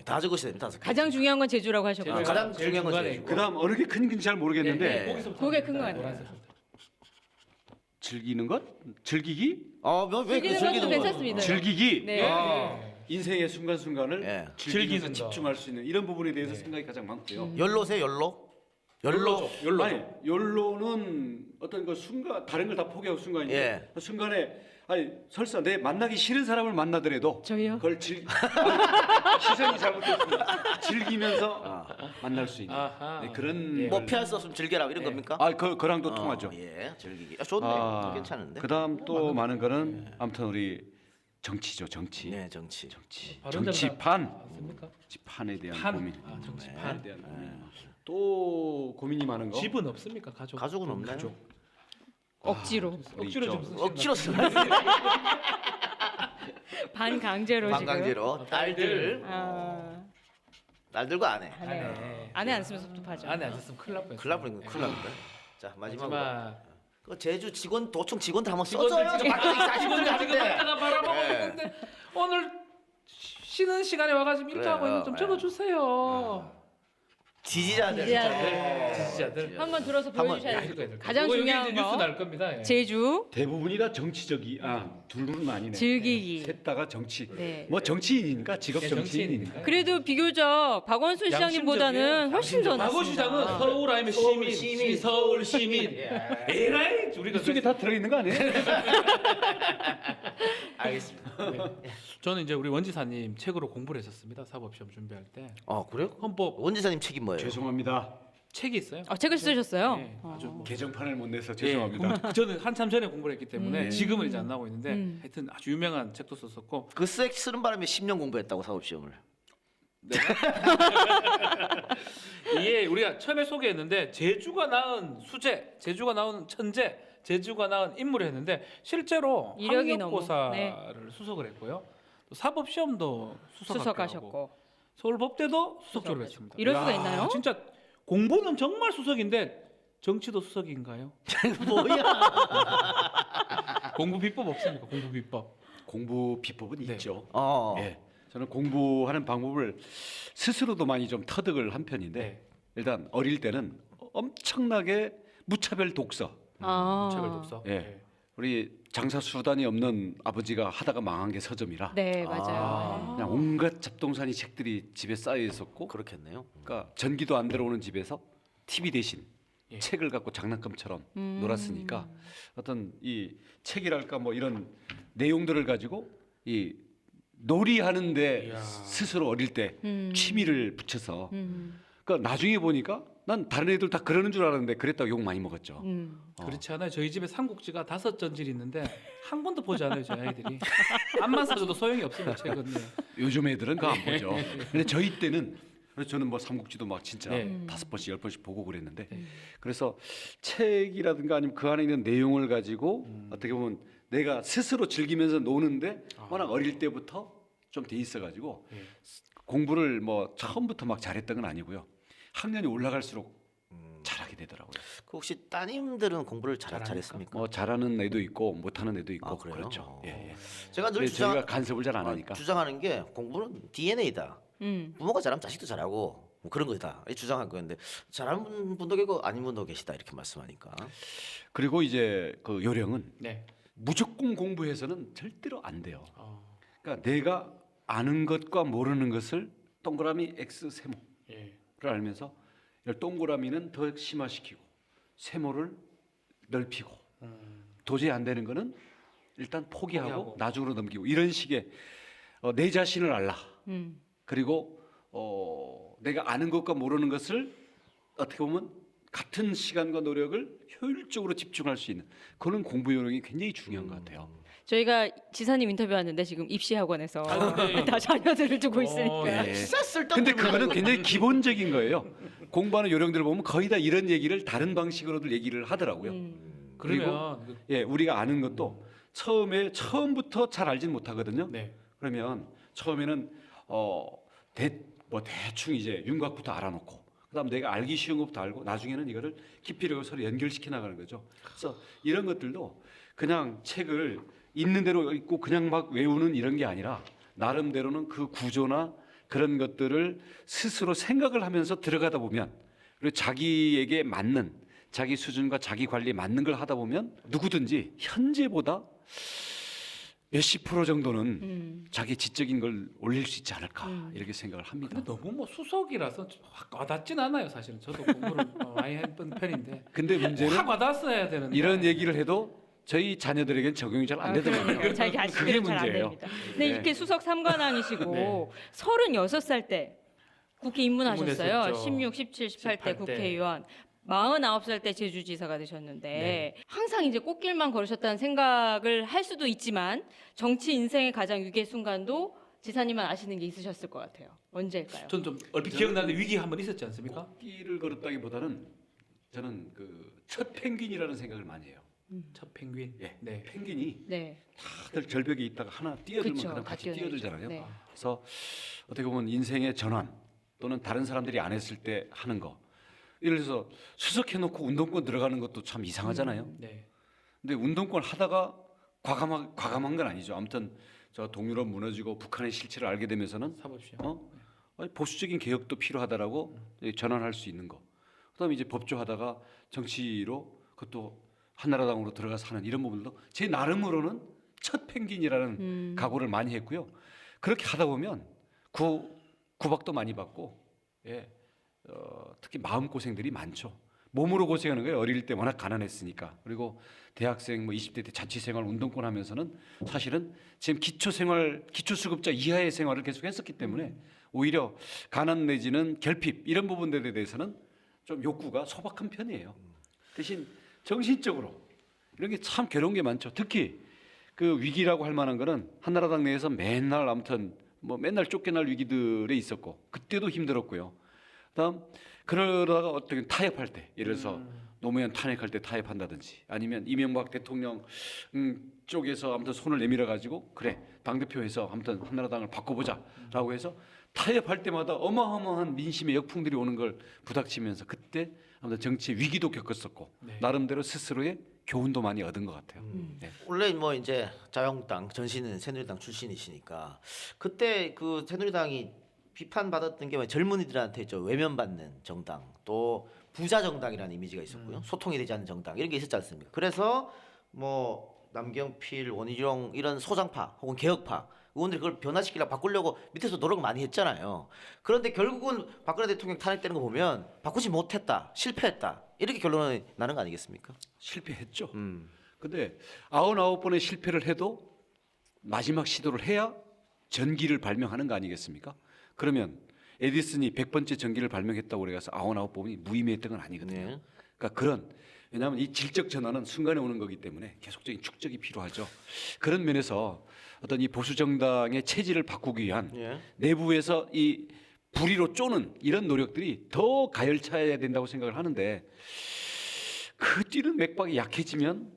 다 적으셔야 됩니다. 가장 중요한 건 제주라고 하셨고 제주가 가장 제일 중요한 건 중간에 제주. 있고. 그다음 어느 게 큰 건지 잘 모르겠는데 네. 거기서부터 그게 큰거 노란색. 같아요. 즐기는 것, 즐기기, 왜 즐기는 즐기는 것도 거? 괜찮습니다. 즐기기. 네. 인생의 순간순간을 예. 즐기면서 즐기는 거. 집중할 수 있는 이런 부분에 대해서 생각이 가장 많고요. 연로세요, 연로? 연로. 아니 연로는 어떤 그 순간 다른 걸 다 포기하고 순간인데 예. 그 순간에 설사 내 만나기 싫은 사람을 만나더라도 저희요? 그걸 시선이 잘못됐습니다. 즐기면서 만날 수 있는 아하. 네, 그런 뭐 피할 수 없으면 즐겨라 이런 겁니까? 그랑도 통하죠. 예, 즐기기. 좋네. 괜찮은데. 그다음 또 많은 거는 아무튼 우리 정치죠, 정치. 네, 정치. 바른정당 정치판. 맞습니까? 정치판에 대한 판. 고민. 아, 정치판. 판에 대한 고민. 또 고민이 많은 거. 집은 없습니까? 가족. 가족은 없나요? 억지로 억지로 좀 쓰시는 억지로 쓰는 반강제로 지금. 반강제로 딸들, 딸들과 아내. 아내 안 쓰면 섭섭하죠. 안에 앉았으면 큰일 날 뻔했어요. 큰일 날 뻔했네. 자, 마지막으로. 마지막. 그 제주 도청 직원들 한번 직원들 써줘요. 지금 밖에서 지금 40분 하는데. 갖다가 바라보고 예. 있는데 오늘 쉬는 시간에 와가지고 인터하고 그래요. 있는 좀 적어주세요. 지지자들. 지지자들. 한번 들어서 보여주셔야 돼요. 읽어야 될 가장 거예요. 이거 중요한 이제 뉴스 거. 날 겁니다. 예. 제주 대부분이 다 정치적이 둘은 아니네. 즐기기. 셋 다가 정치. 네. 뭐 정치인이니까 직업 예, 정치인이니까. 그래도 비교적 박원순 시장님보다는 훨씬 더 박 낫습니다. 시장은 서울 아니면 시민, 서울 시민. 에라이 우리가 이쪽에 다 들어 있는 거 아니에요? 알겠습니다. 저는 이제 우리 원지사님 책으로 공부를 했었습니다. 사법시험 준비할 때. 그래요? 헌법 원지사님 책임 뭐예요? 죄송합니다. 책이 있어요. 책을 쓰셨어요? 네, 아주 개정판을 못 내서 예, 죄송합니다. 저는 한참 전에 공부를 했기 때문에 지금은 이제 안 나오고 있는데 하여튼 아주 유명한 책도 썼었고 그 책 쓰는 바람에 10년 공부했다고 사법시험을. 이게 우리가 처음에 소개했는데 제주가 낳은 수재, 제주가 낳은 천재, 제주가 낳은 인물을 했는데 실제로 이력이 학력고사를 너무, 수석을 했고요. 또 사법시험도 수석하고 수석하셨고 서울법대도 수석조를 했습니다. 이럴 수가 있나요? 진짜 공부는 정말 수석인데 정치도 수석인가요? 뭐야? 공부 비법 없습니까? 공부 비법. 공부 비법은 네. 있죠. 어. 예. 저는 공부하는 방법을 스스로도 많이 좀 터득을 한 편인데 네. 일단 어릴 때는 엄청나게 무차별 독서. 차별 독서. 예. 우리 장사 수단이 없는 아버지가 하다가 망한 게 서점이라 네, 맞아요. 그냥 온갖 잡동사니 책들이 집에 쌓여 있었고, 그렇겠네요. 그러니까 전기도 안 들어오는 집에서 TV 대신 예. 책을 갖고 장난감처럼 놀았으니까 어떤 이 책이랄까 뭐 이런 내용들을 가지고 이 놀이하는데 이야. 스스로 어릴 때 취미를 붙여서 음. 그러니까 나중에 보니까 난 다른 애들 다 그러는 줄 알았는데 그랬다고 욕 많이 먹었죠. 그렇지 않아요. 저희 집에 삼국지가 5전질 있는데 한 번도 보지 않아요, 저희 아이들이. 안만 사줘도 소용이 없습니다, 최근. 네. 요즘 애들은 그거 안 보죠. 근데 저희 때는 그래서 저는 뭐 삼국지도 막 진짜 네. 5번씩 10번씩 보고 그랬는데 그래서 책이라든가 아니면 그 안에 있는 내용을 가지고 어떻게 보면 내가 스스로 즐기면서 노는데 워낙 어릴 때부터 좀 돼 있어가지고 예. 공부를 뭐 처음부터 막 잘했던 건 아니고요. 학년이 올라갈수록 잘하게 되더라고요. 그 혹시 따님들은 공부를 잘합니까? 잘했습니까? 뭐 잘하는 애도 있고 못하는 애도 있고 아, 그래요? 그렇죠. 예, 예. 제가 늘 근데 주장 저희가 간섭을 잘 안 하니까. 주장하는 게 공부는 DNA다. 부모가 잘하면 자식도 잘하고 뭐 그런 거다. 이 주장한 거였는데 잘하는 분도 계고 아닌 분도 계시다 이렇게 말씀하니까. 그리고 이제 그 요령은 네. 무조건 공부해서는 절대로 안 돼요. 어, 그러니까 내가 아는 것과 모르는 것을 동그라미 X 세모를 예. 알면서 이걸 동그라미는 더 심화시키고 세모를 넓히고 도저히 안 되는 거는 일단 포기하고, 포기하고. 나중으로 넘기고 이런 식의 내 자신을 알라. 그리고 내가 아는 것과 모르는 것을 어떻게 보면 같은 시간과 노력을 효율적으로 집중할 수 있는 그런 공부 요령이 굉장히 중요한 것 같아요. 저희가 지사님 인터뷰 왔는데 지금 입시학원에서 네. 다 자녀들을 두고 있으니까. 예. 진짜 쓸데없는 근데 그거는 굉장히 기본적인 거예요. 공부하는 요령들을 보면 거의 다 이런 얘기를 다른 방식으로들 얘기를 하더라고요. 그러면 그- 예, 우리가 아는 것도 처음부터 잘 알진 못하거든요. 네. 그러면 처음에는 대충 이제 윤곽부터 알아놓고 그다음 내가 알기 쉬운 것부터 알고 나중에는 이거를 깊이를 서로 연결시켜 나가는 거죠. 그래서 이런 것들도 그냥 책을 있는 대로 읽고 그냥 막 외우는 이런 게 아니라 나름대로는 그 구조나 그런 것들을 스스로 생각을 하면서 들어가다 보면 그리고 자기에게 맞는 자기 수준과 자기 관리에 맞는 걸 하다 보면 누구든지 현재보다 몇십 프로 정도는 자기 지적인 걸 올릴 수 있지 않을까 이렇게 생각을 합니다. 근데 너무 뭐 수석이라서 확 와닿진 않아요, 사실은. 저도 공부를 많이 했던 편인데 근데 문제는 확 와닿았어야 되는데 이런 얘기를 해도 저희 자녀들에게는 적용이 잘 안 되더라고요. 그러니까요. 자기 그게 아시기는 잘안 문제예요. 됩니다. 근데 네. 이렇게 수석 삼관왕이시고 네. 36살 때 국회 입문하셨어요. 입문했었죠. 16, 17, 18때 18 때. 국회의원. 49살 때 제주지사가 되셨는데 네. 항상 이제 꽃길만 걸으셨다는 생각을 할 수도 있지만 정치 인생의 가장 위기의 순간도 지사님만 아시는 게 있으셨을 것 같아요. 언제일까요? 전 좀 얼핏 기억나는데 위기 한번 있었지 않습니까? 꽃길을 걸었다기보다는 저는 그 첫 펭귄이라는 생각을 많이 해요. 첫 펭귄. 예, 네. 펭귄이 네. 다들 절벽에 있다가 하나 뛰어들면 그쵸, 그냥 다 같이 뛰어들죠. 뛰어들잖아요. 네. 그래서 어떻게 보면 인생의 전환 또는 다른 사람들이 안 했을 때 하는 거. 예를 들어서 수석해놓고 운동권 들어가는 것도 참 이상하잖아요. 네. 근데 운동권 하다가 과감한 건 아니죠. 아무튼 저 동유럽 무너지고 북한의 실체를 알게 되면서는 사법시험. 아니, 보수적인 개혁도 필요하다라고 전환할 수 있는 거. 그다음에 이제 법조하다가 정치로 그것도 한나라당으로 들어가서 하는 이런 부분도 제 나름으로는 첫 펭귄이라는 각오를 많이 했고요. 그렇게 하다 보면 구박도 많이 받고, 예, 특히 마음 고생들이 많죠. 몸으로 고생하는 거예요. 어릴 때 워낙 가난했으니까. 그리고 대학생 뭐 20대 때 자취생활 운동권 하면서는 사실은 지금 기초수급자 이하의 생활을 계속 했었기 때문에 오히려 가난 내지는 결핍 이런 부분들에 대해서는 좀 욕구가 소박한 편이에요. 대신 정신적으로 이런 게 참 괴로운 게 많죠. 특히 그 위기라고 할 만한 거는 한나라당 내에서 맨날 아무튼 뭐 맨날 쫓겨날 위기들에 있었고 그때도 힘들었고요. 그다음 그러다가 어떻게 타협할 때 예를 들어서 노무현 탄핵할 때 타협한다든지 아니면 이명박 대통령 쪽에서 아무튼 손을 내밀어 가지고 그래 당대표에서 아무튼 한나라당을 바꿔보자라고 해서 타협할 때마다 어마어마한 민심의 역풍들이 오는 걸 부닥치면서 그때 아무튼 정치의 위기도 겪었었고 네. 나름대로 스스로의 교훈도 많이 얻은 것 같아요. 네. 원래 뭐 이제 자유한국당 전신은 새누리당 출신이시니까 그때 그 새누리당이 비판받았던 게 젊은이들한테 저 외면받는 정당 또 부자 정당이라는 이미지가 있었고요. 소통이 되지 않는 정당 이런 게 있었지 않습니까? 그래서 뭐 남경필, 원희룡 이런 소장파 혹은 개혁파 의원들이 그걸 변화시키려고 바꾸려고 밑에서 노력을 많이 했잖아요. 그런데 결국은 박근혜 대통령 탄핵되는 거 보면 바꾸지 못했다, 실패했다 이렇게 결론이 나는 거 아니겠습니까? 실패했죠. 근데 99번의 실패를 해도 마지막 시도를 해야 전기를 발명하는 거 아니겠습니까? 그러면 에디슨이 100번째 전기를 발명했다고 그래서 99번이 무의미했던 건 아니거든요. 네. 그러니까 그런 왜냐하면 이 질적 전환은 순간에 오는 거기 때문에 계속적인 축적이 필요하죠. 그런 면에서 어떤 이 보수 정당의 체질을 바꾸기 위한 예. 내부에서 이 불의로 쪼는 이런 노력들이 더 가열차야 된다고 생각을 하는데 그 뛰는 맥박이 약해지면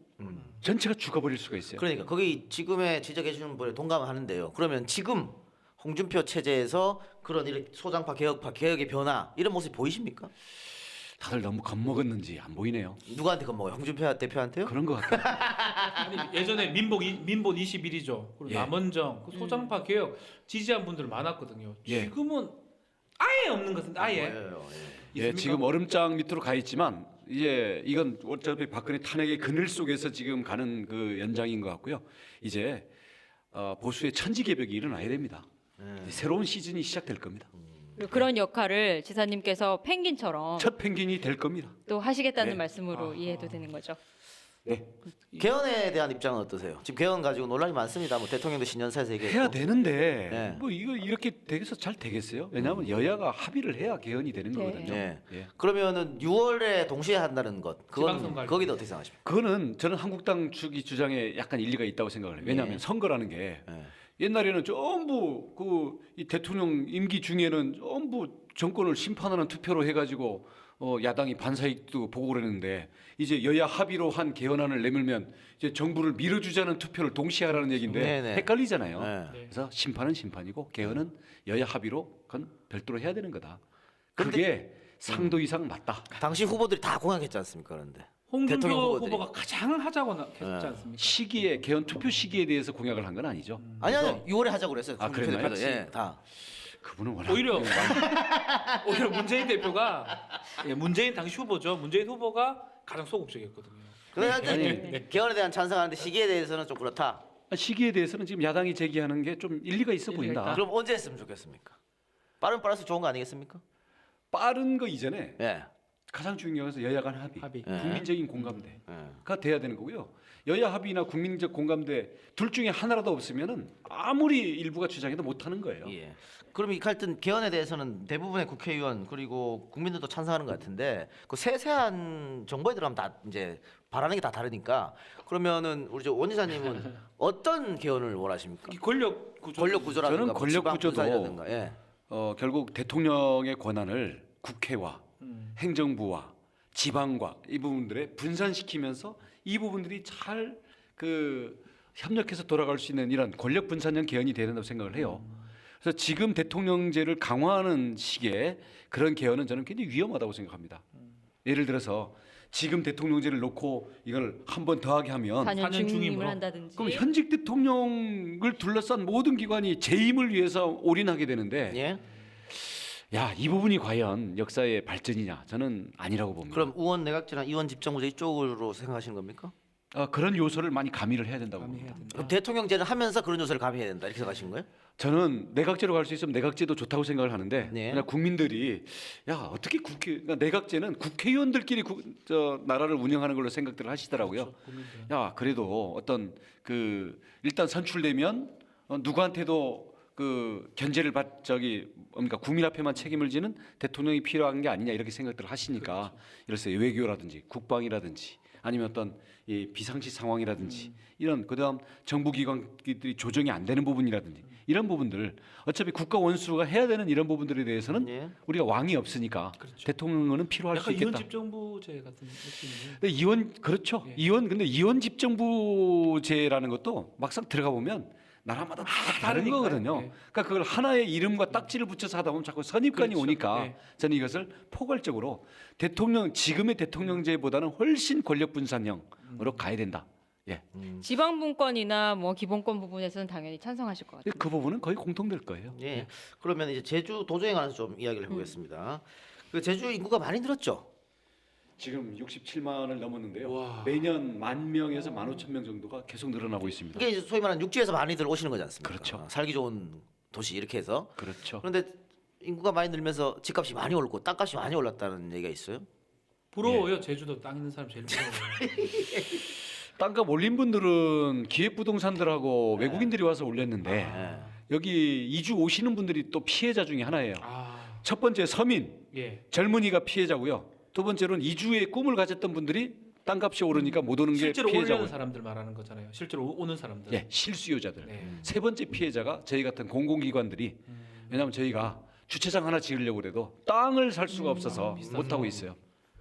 전체가 죽어버릴 수가 있어요. 그러니까 거기 지금의 지적해 주시는 분에 동감하는데요. 그러면 지금 홍준표 체제에서 그런 이렇게 소장파, 개혁파, 개혁의 변화 이런 모습이 보이십니까? 다들 너무 겁먹었는지 안 보이네요. 누구한테 겁먹어요? 홍준표 대표한테요? 그런 것 같아요. 아니, 예전에 민본 21이죠. 그리고 예. 남원정, 그 소장파 개혁 지지한 분들 많았거든요. 예. 지금은 아예 없는 것 같은데 아예. 보여요. 예. 예, 있습니까? 지금 얼음장 밑으로 가 있지만 이제 이건 어차피 박근혜 탄핵의 그늘 속에서 지금 가는 그 연장인 것 같고요. 이제 보수의 천지개벽이 일어나야 됩니다. 새로운 시즌이 시작될 겁니다. 그리고 그런 역할을 지사님께서 펭귄처럼 첫 펭귄이 될 겁니다. 또 하시겠다는 네. 말씀으로 이해해도 되는 거죠. 네. 개헌에 대한 입장은 어떠세요? 지금 개헌 가지고 논란이 많습니다. 뭐 대통령도 신년사에서 얘기했고. 해야 되는데 네. 뭐 이거 이렇게 되겠어 잘 되겠어요? 왜냐하면 여야가 합의를 해야 개헌이 되는 네. 거거든요. 예. 예. 그러면은 6월에 동시에 한다는 것, 지방선거 그건 할 거기도 때. 어떻게 생각하십니까? 그거는 저는 한국당 측이 주장에 약간 일리가 있다고 생각을 해요. 왜냐하면 예. 선거라는 게 예. 옛날에는 전부 그 이 대통령 임기 중에는 전부 정권을 심판하는 투표로 해가지고 야당이 반사이익도 보고 그러는데 이제 여야 합의로 한 개헌안을 내밀면 이제 정부를 밀어주자는 투표를 동시에 하라는 얘기인데 네네. 헷갈리잖아요. 네. 그래서 심판은 심판이고 개헌은 여야 합의로 그건 별도로 해야 되는 거다. 그게 상도 이상 맞다. 당시 후보들이 다 공약했지 않습니까? 그런데 홍준표 대통령 후보들이. 후보가 가장 하자고 했지 네. 않습니까? 시기에 개헌 투표 시기에 대해서 공약을 한 건 아니죠. 아니 6월에 하자고 그랬어요. 아, 홍준표 그랬나요? 대표도. 예, 다. 그분은 워낙 오히려 오히려 문재인 대표가 문재인 당시 후보죠. 문재인 후보가 가장 소극적이었거든요. 그래 하여튼 개헌에 대한 찬성하는데 시기에 대해서는 좀 그렇다. 시기에 대해서는 지금 야당이 제기하는 게 좀 일리가 있어 일리가 보인다. 있다. 그럼 언제 했으면 좋겠습니까? 빠르면 빠를수록 좋은 거 아니겠습니까? 빠른 거 이전에 예. 가장 중요한 것은 여야 간 합의, 합의. 국민적인 공감대가 예. 돼야 되는 거고요. 여야 합의나 국민적 공감대 둘 중에 하나라도 없으면은 아무리 일부가 주장해도 못 하는 거예요. 예. 그럼 이 갈등 개헌에 대해서는 대부분의 국회의원 그리고 국민들도 찬성하는 것 같은데 그 세세한 정보에 들어가면 다 이제 바라는 게 다 다르니까 그러면은 우리 원 이사님은 어떤 개헌을 원하십니까? 이 권력 구조 권력 구조라든가 저는 권력 지방 구조도 분산이라든가, 예. 결국 대통령의 권한을 국회와 행정부와 지방과 이 부분들에 분산시키면서 이 부분들이 잘 그 협력해서 돌아갈 수 있는 이런 권력 분산형 개헌이 돼야 된다고 생각을 해요. 그래서 지금 대통령제를 강화하는 식의 그런 개헌은 저는 굉장히 위험하다고 생각합니다. 예를 들어서 지금 대통령제를 놓고 이걸 한 번 더하게 하면 4년 4년 중임을 중임으로. 한다든지. 그럼 현직 대통령을 둘러싼 모든 기관이 재임을 위해서 올인하게 되는데 예. 야, 이 부분이 과연 역사의 발전이냐? 저는 아니라고 봅니다. 그럼 우원 내각제나 이원 집정부제 이쪽으로 생각하시는 겁니까? 그런 요소를 많이 가미를 해야 된다고 가미해야 봅니다. 된다. 그럼 대통령제를 하면서 그런 요소를 가미해야 된다 이렇게 생각하시는 거예요? 저는 내각제로 갈 수 있으면 내각제도 좋다고 생각을 하는데 네. 그냥 국민들이 야 어떻게 그러니까 내각제는 국회의원들끼리 나라를 운영하는 걸로 생각들을 하시더라고요. 그렇죠, 국민들. 야 그래도 어떤 그 일단 선출되면 누구한테도 그 견제를 그러니까 국민 앞에만 책임을 지는 대통령이 필요한 게 아니냐 이렇게 생각들을 하시니까 이래서 외교라든지 국방이라든지 아니면 어떤 이 비상시 상황이라든지 이런 그다음 정부기관들이 조정이 안 되는 부분이라든지 이런 부분들 어차피 국가 원수가 해야 되는 이런 부분들에 대해서는 예. 우리가 왕이 없으니까 그렇죠. 대통령은 필요할 수 약간 이원 있겠다. 집정부제 같은 느낌이. 근데 이원 그렇죠. 예. 근데 이원 집정부제라는 것도 막상 들어가 보면 나라마다 다 다른 다르니까요. 거거든요. 예. 그러니까 그걸 하나의 이름과 딱지를 붙여서 하다 보면 자꾸 선입관이 그렇죠. 오니까 예. 저는 이것을 포괄적으로 지금의 대통령제보다는 훨씬 권력 분산형으로 가야 된다. 예. 지방분권이나 뭐 기본권 부분에서는 당연히 찬성하실 것 같아요. 그 부분은 거의 공통될 거예요. 예. 그러면 이제 제주 도정에 관해서 좀 이야기를 해보겠습니다. 그 제주 인구가 많이 늘었죠. 지금 67만을 넘었는데요. 와. 매년 10,000명에서 15,000명 정도가 계속 늘어나고 있습니다. 이게 이제 소위 말하는 육지에서 많이들 오시는 거지 않습니까? 그렇죠. 살기 좋은 도시 이렇게 해서. 그렇죠. 그런데 인구가 많이 늘면서 집값이 많이 오르고 땅값이 많이 올랐다는 얘기가 있어요. 부러워요. 제주도 땅 있는 사람 제일 부러워요. 땅값 올린 분들은 기획부동산들하고 외국인들이 와서 올렸는데 네. 여기 이주 오시는 분들이 또 피해자 중에 하나예요. 아, 첫 번째 서민, 예. 젊은이가 피해자고요. 두 번째로는 이주의 꿈을 가졌던 분들이 땅값이 오르니까 못 오는 게 실제로 피해자고요. 오려는 사람들 말하는 거잖아요. 실제로 오는 사람들. 예, 실수요자들. 네. 세 번째 피해자가 저희 같은 공공기관들이 왜냐하면 저희가 주차장 하나 지으려고 해도 땅을 살 수가 없어서 비싸서. 못 하고 있어요.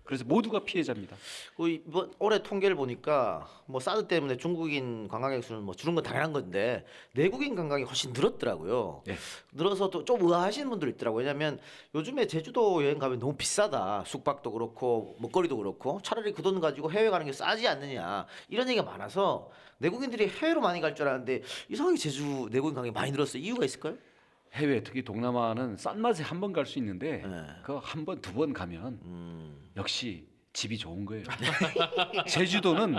그래서 모두가 피해자입니다. 이번 올해 통계를 보니까 뭐 사드 때문에 중국인 관광객 수는 뭐 줄은 건 당연한 건데 내국인 관광이 훨씬 늘었더라고요. 네. 늘어서 또 좀 의아하시는 분들 있더라고요. 왜냐하면 요즘에 제주도 여행 가면 너무 비싸다. 숙박도 그렇고 먹거리도 그렇고 차라리 그 돈 가지고 해외 가는 게 싸지 않느냐 이런 얘기가 많아서 내국인들이 해외로 많이 갈 줄 알았는데 이상하게 제주 내국인 관광이 많이 늘었어요. 이유가 있을까요? 해외 특히 동남아는 싼 맛에 한 번 갈 수 있는데 네. 그 한 번 두 번 가면 역시 집이 좋은 거예요. 제주도는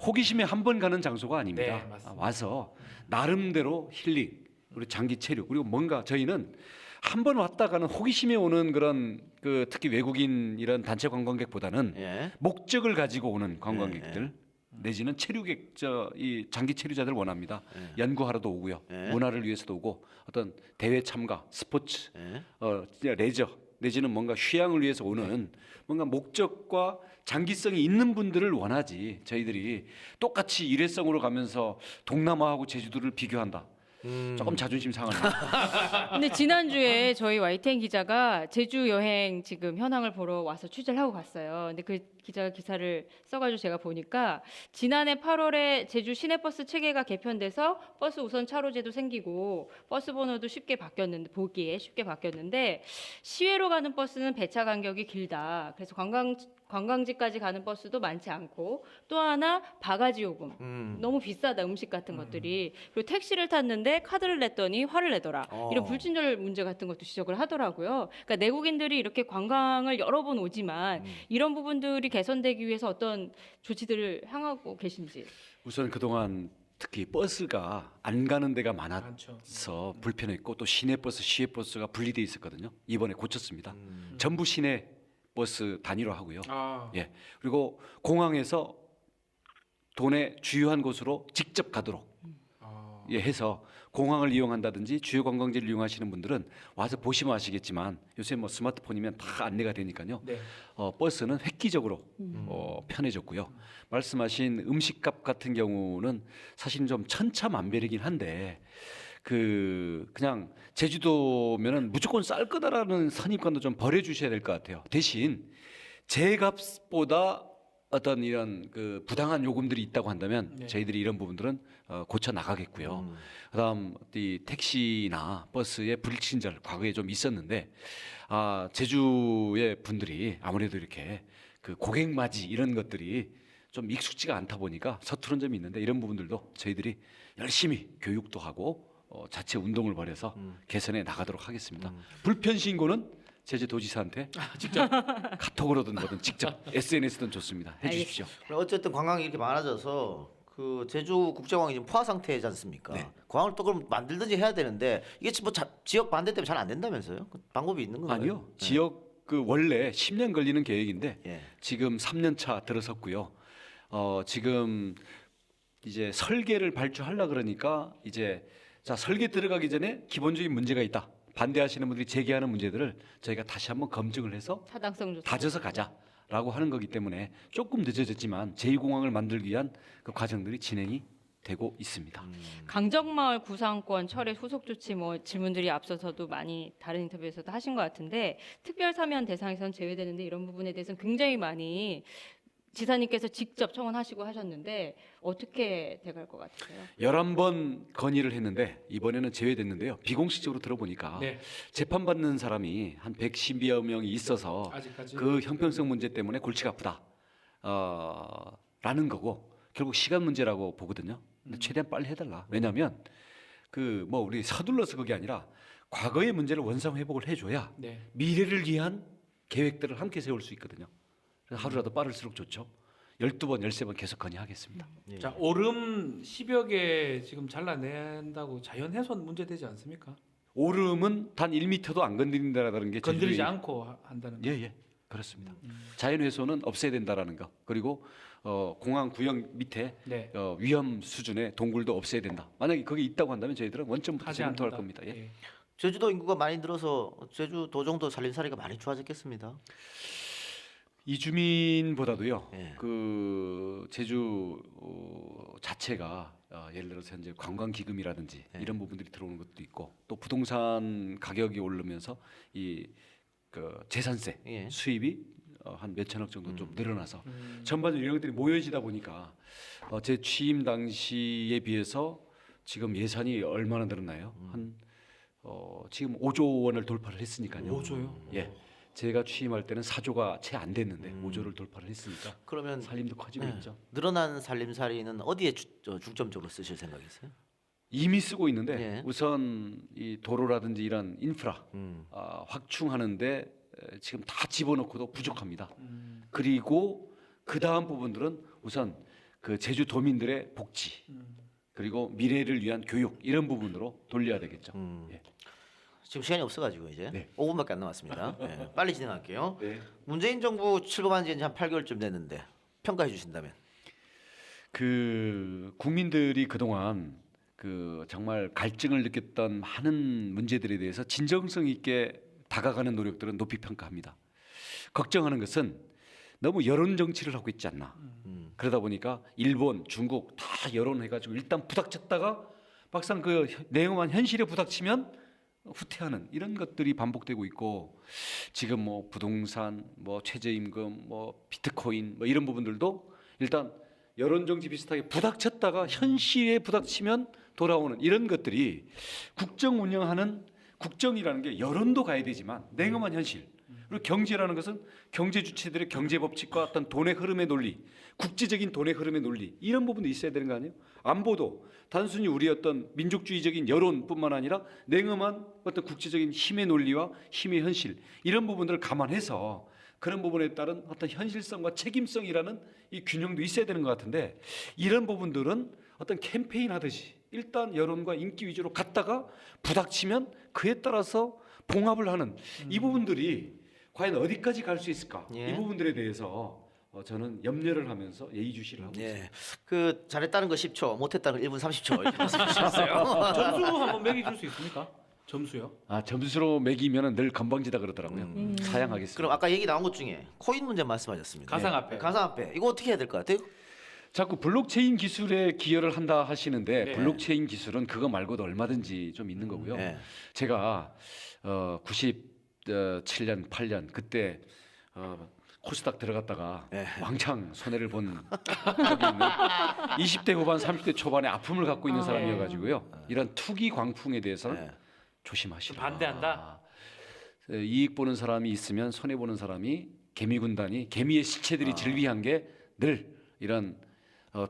호기심에 한 번 가는 장소가 아닙니다. 네, 맞습니다. 와서 나름대로 힐링, 우리 장기 체류 그리고 뭔가 저희는 한 번 왔다 가는 호기심에 오는 그런 그 특히 외국인 이런 단체 관광객보다는 예. 목적을 가지고 오는 관광객들 내지는 체류객 이 장기 체류자들 원합니다. 연구하러도 오고요. 예. 문화를 위해서도 오고 어떤 대회 참가, 스포츠, 예. 진짜 레저 내지는 뭔가 휴양을 위해서 오는 뭔가 목적과 장기성이 있는 분들을 원하지 저희들이 똑같이 일회성으로 가면서 동남아하고 제주도를 비교한다. 조금 자존심 상합니다. 근데 지난주에 저희 YTN 기자가 제주 여행 지금 현황을 보러 와서 취재를 하고 갔어요. 근데 그 기자가 기사를 써가지고 제가 보니까 지난해 8월에 제주 시내버스 체계가 개편돼서 버스 우선 차로제도 생기고 버스 번호도 쉽게 바뀌었는데 보기에 쉽게 바뀌었는데 시외로 가는 버스는 배차 간격이 길다. 그래서 관광지까지 가는 버스도 많지 않고 또 하나 바가지 요금 너무 비싸다 음식 같은 것들이 그리고 택시를 탔는데 카드를 냈더니 화를 내더라 이런 불친절 문제 같은 것도 지적을 하더라고요. 그러니까 내국인들이 이렇게 관광을 여러 번 오지만 이런 부분들이 개선되기 위해서 어떤 조치들을 향하고 계신지. 우선 그동안 특히 버스가 안 가는 데가 많죠. 많아서 불편했고 또 시내버스, 시외버스가 분리돼 있었거든요. 이번에 고쳤습니다. 전부 시내 버스 단위로 하고요. 아, 예. 그리고 공항에서 도내 주요한 곳으로 직접 가도록 아, 예, 해서 공항을 이용한다든지 주요 관광지를 이용하시는 분들은 와서 보시면 아시겠지만 요새 뭐 스마트폰이면 다 안내가 되니까요. 네. 버스는 획기적으로 편해졌고요. 말씀하신 음식값 같은 경우는 사실 좀 천차만별이긴 한데 그냥 제주도면은 무조건 쌀 거다라는 선입관도 좀 버려주셔야 될 것 같아요. 대신 제 값보다 어떤 이런 그 부당한 요금들이 있다고 한다면 네. 저희들이 이런 부분들은 고쳐 나가겠고요. 그다음 이 택시나 버스의 불친절 과거에 좀 있었는데 제주의 분들이 아무래도 이렇게 그 고객 맞이 이런 것들이 좀 익숙지가 않다 보니까 서투른 점이 있는데 이런 부분들도 저희들이 열심히 교육도 하고 자체 운동을 벌여서 개선해 나가도록 하겠습니다. 불편 신고는 제주도지사한테 직접 카톡으로든 뭐든 직접 SNS든 좋습니다. 해주십시오. 어쨌든 관광이 이렇게 많아져서 그 제주 국제공항이 지금 포화 상태지 않습니까? 네. 공항을 또 그럼 만들든지 해야 되는데 이게 뭐 지역 반대 때문에 잘 안 된다면서요? 그 방법이 있는 건가요? 아니요. 지역 그 원래 10년 걸리는 계획인데 예. 지금 3년 차 들어섰고요. 지금 이제 설계를 발주하려 그러니까 이제 자 설계 들어가기 전에 기본적인 문제가 있다. 반대하시는 분들이 제기하는 문제들을 저희가 다시 한번 검증을 해서 타당성 조사. 다져서 가자라고 하는 거기 때문에 조금 늦어졌지만 제2공항을 만들기 위한 그 과정들이 진행이 되고 있습니다. 강정마을 구상권 철회 후속 조치 뭐 질문들이 앞서서도 많이 다른 인터뷰에서도 하신 것 같은데 특별 사면 대상에서는 제외되는데 이런 부분에 대해서는 굉장히 많이 지사님께서 직접 청원하시고 하셨는데 어떻게 돼갈 것 같으세요? 11번 건의를 했는데 이번에는 제외됐는데요. 비공식적으로 들어보니까 네. 재판받는 사람이 한 110여 명이 있어서 아직까지 그 형평성 문제 때문에 골치가 아프다 라는 거고 결국 시간 문제라고 보거든요. 근데 최대한 빨리 해달라. 왜냐하면 그 뭐 우리 서둘러서 그게 아니라 과거의 문제를 원상 회복을 해줘야 네. 미래를 위한 계획들을 함께 세울 수 있거든요. 그래서 하루라도 빠를수록 좋죠. 12번, 13번 계속 건의하겠습니다. 예. 자, 오름 10여 개 지금 잘라낸다고 자연 훼손 문제 되지 않습니까? 오름은 단 1m도 안 건드린다라는 게 건드리지 제주도의- 않고 한다는 거. 예, 그렇습니다. 자연 훼손은 없애야 된다라는 거. 그리고 공항 구역 밑에 네. 위험 수준의 동굴도 없애야 된다. 만약에 거기 있다고 한다면 저희들은 원점부터 하지 검토할 않는다. 겁니다. 예. 예. 제주도 인구가 많이 늘어서 제주도 정도 살림살이가 많이 좋아졌겠습니다. 이주민보다도요. 예. 그 제주 자체가 예를 들어서 현재 관광 기금이라든지 예. 이런 부분들이 들어오는 것도 있고 또 부동산 가격이 오르면서 이 그 재산세 예. 수입이 한 몇천억 정도 좀 늘어나서 음. 전반적으로 이런 것들이 모여지다 보니까 제 취임 당시에 비해서 지금 예산이 얼마나 늘었나요? 한 지금 5조 원을 돌파를 했으니까요. 5조요? 예. 제가 취임할 때는 4조가 채 안 됐는데 5조를 돌파를 했으니까 그러면 살림도 커지고 네. 있죠. 늘어난 살림살이는 어디에 중점적으로 쓰실 생각이세요? 이미 쓰고 있는데 예. 우선 이 도로라든지 이런 인프라 확충하는데 지금 다 집어넣고도 부족합니다. 그리고 그 다음 부분들은 우선 그 제주도민들의 복지 그리고 미래를 위한 교육 이런 부분으로 돌려야 되겠죠. 예. 지금 시간이 없어가지고 이제 네. 5분밖에 안 남았습니다. 예, 빨리 진행할게요. 네. 문재인 정부 출범한 지 이제 한 8개월쯤 됐는데 평가해 주신다면. 그 국민들이 그동안 그 정말 갈증을 느꼈던 많은 문제들에 대해서 진정성 있게 다가가는 노력들은 높이 평가합니다. 걱정하는 것은 너무 여론 정치를 하고 있지 않나. 그러다 보니까 일본, 중국 다 여론해가지고 일단 부닥쳤다가 막상 그 내용만 현실에 부닥치면 후퇴하는 이런 것들이 반복되고 있고 지금 뭐 부동산, 뭐 최저임금, 뭐 비트코인 뭐 이런 부분들도 일단 여론 정치 비슷하게 부닥쳤다가 현실에 부닥치면 돌아오는 이런 것들이 국정 운영하는 국정이라는 게 여론도 가야 되지만 냉엄한 현실 그리고 경제라는 것은 경제 주체들의 경제 법칙과 어떤 돈의 흐름의 논리, 국제적인 돈의 흐름의 논리 이런 부분도 있어야 되는 거 아니에요? 안보도 단순히 우리 어떤 민족주의적인 여론뿐만 아니라 냉엄한 어떤 국제적인 힘의 논리와 힘의 현실 이런 부분들을 감안해서 그런 부분에 따른 어떤 현실성과 책임성이라는 이 균형도 있어야 되는 것 같은데 이런 부분들은 어떤 캠페인 하듯이 일단 여론과 인기 위주로 갔다가 부닥치면 그에 따라서 봉합을 하는 이 부분들이 과연 어디까지 갈 수 있을까? 예. 이 부분들에 대해서 저는 염려를 하면서 예의주시를 하고 있습니다. 예. 그 잘했다는 거 10초, 못했다는 거 1분 30초 이렇게 말씀하셨어요. 점수 한번 매겨줄 수 있습니까? 점수요? 점수로 매기면 늘 건방지다 그러더라고요. 사양하겠습니다. 그럼 아까 얘기 나온 것 중에 코인 문제 말씀하셨습니다. 가상화폐. 네. 가상화폐 이거 어떻게 해야 될 것 같아요? 자꾸 블록체인 기술에 기여를 한다 하시는데 네. 블록체인 기술은 그거 말고도 얼마든지 좀 있는 거고요. 네. 제가 97년, 8년 그때 코스닥 들어갔다가 네. 왕창 손해를 본 적이 있는 20대 후반, 30대 초반에 아픔을 갖고 있는 사람이어가지고요. 이런 투기 광풍에 대해서는 네. 조심하시라. 반대한다? 이익 보는 사람이 있으면 손해 보는 사람이 개미군단이 개미의 시체들이 즐비한 게 늘 이런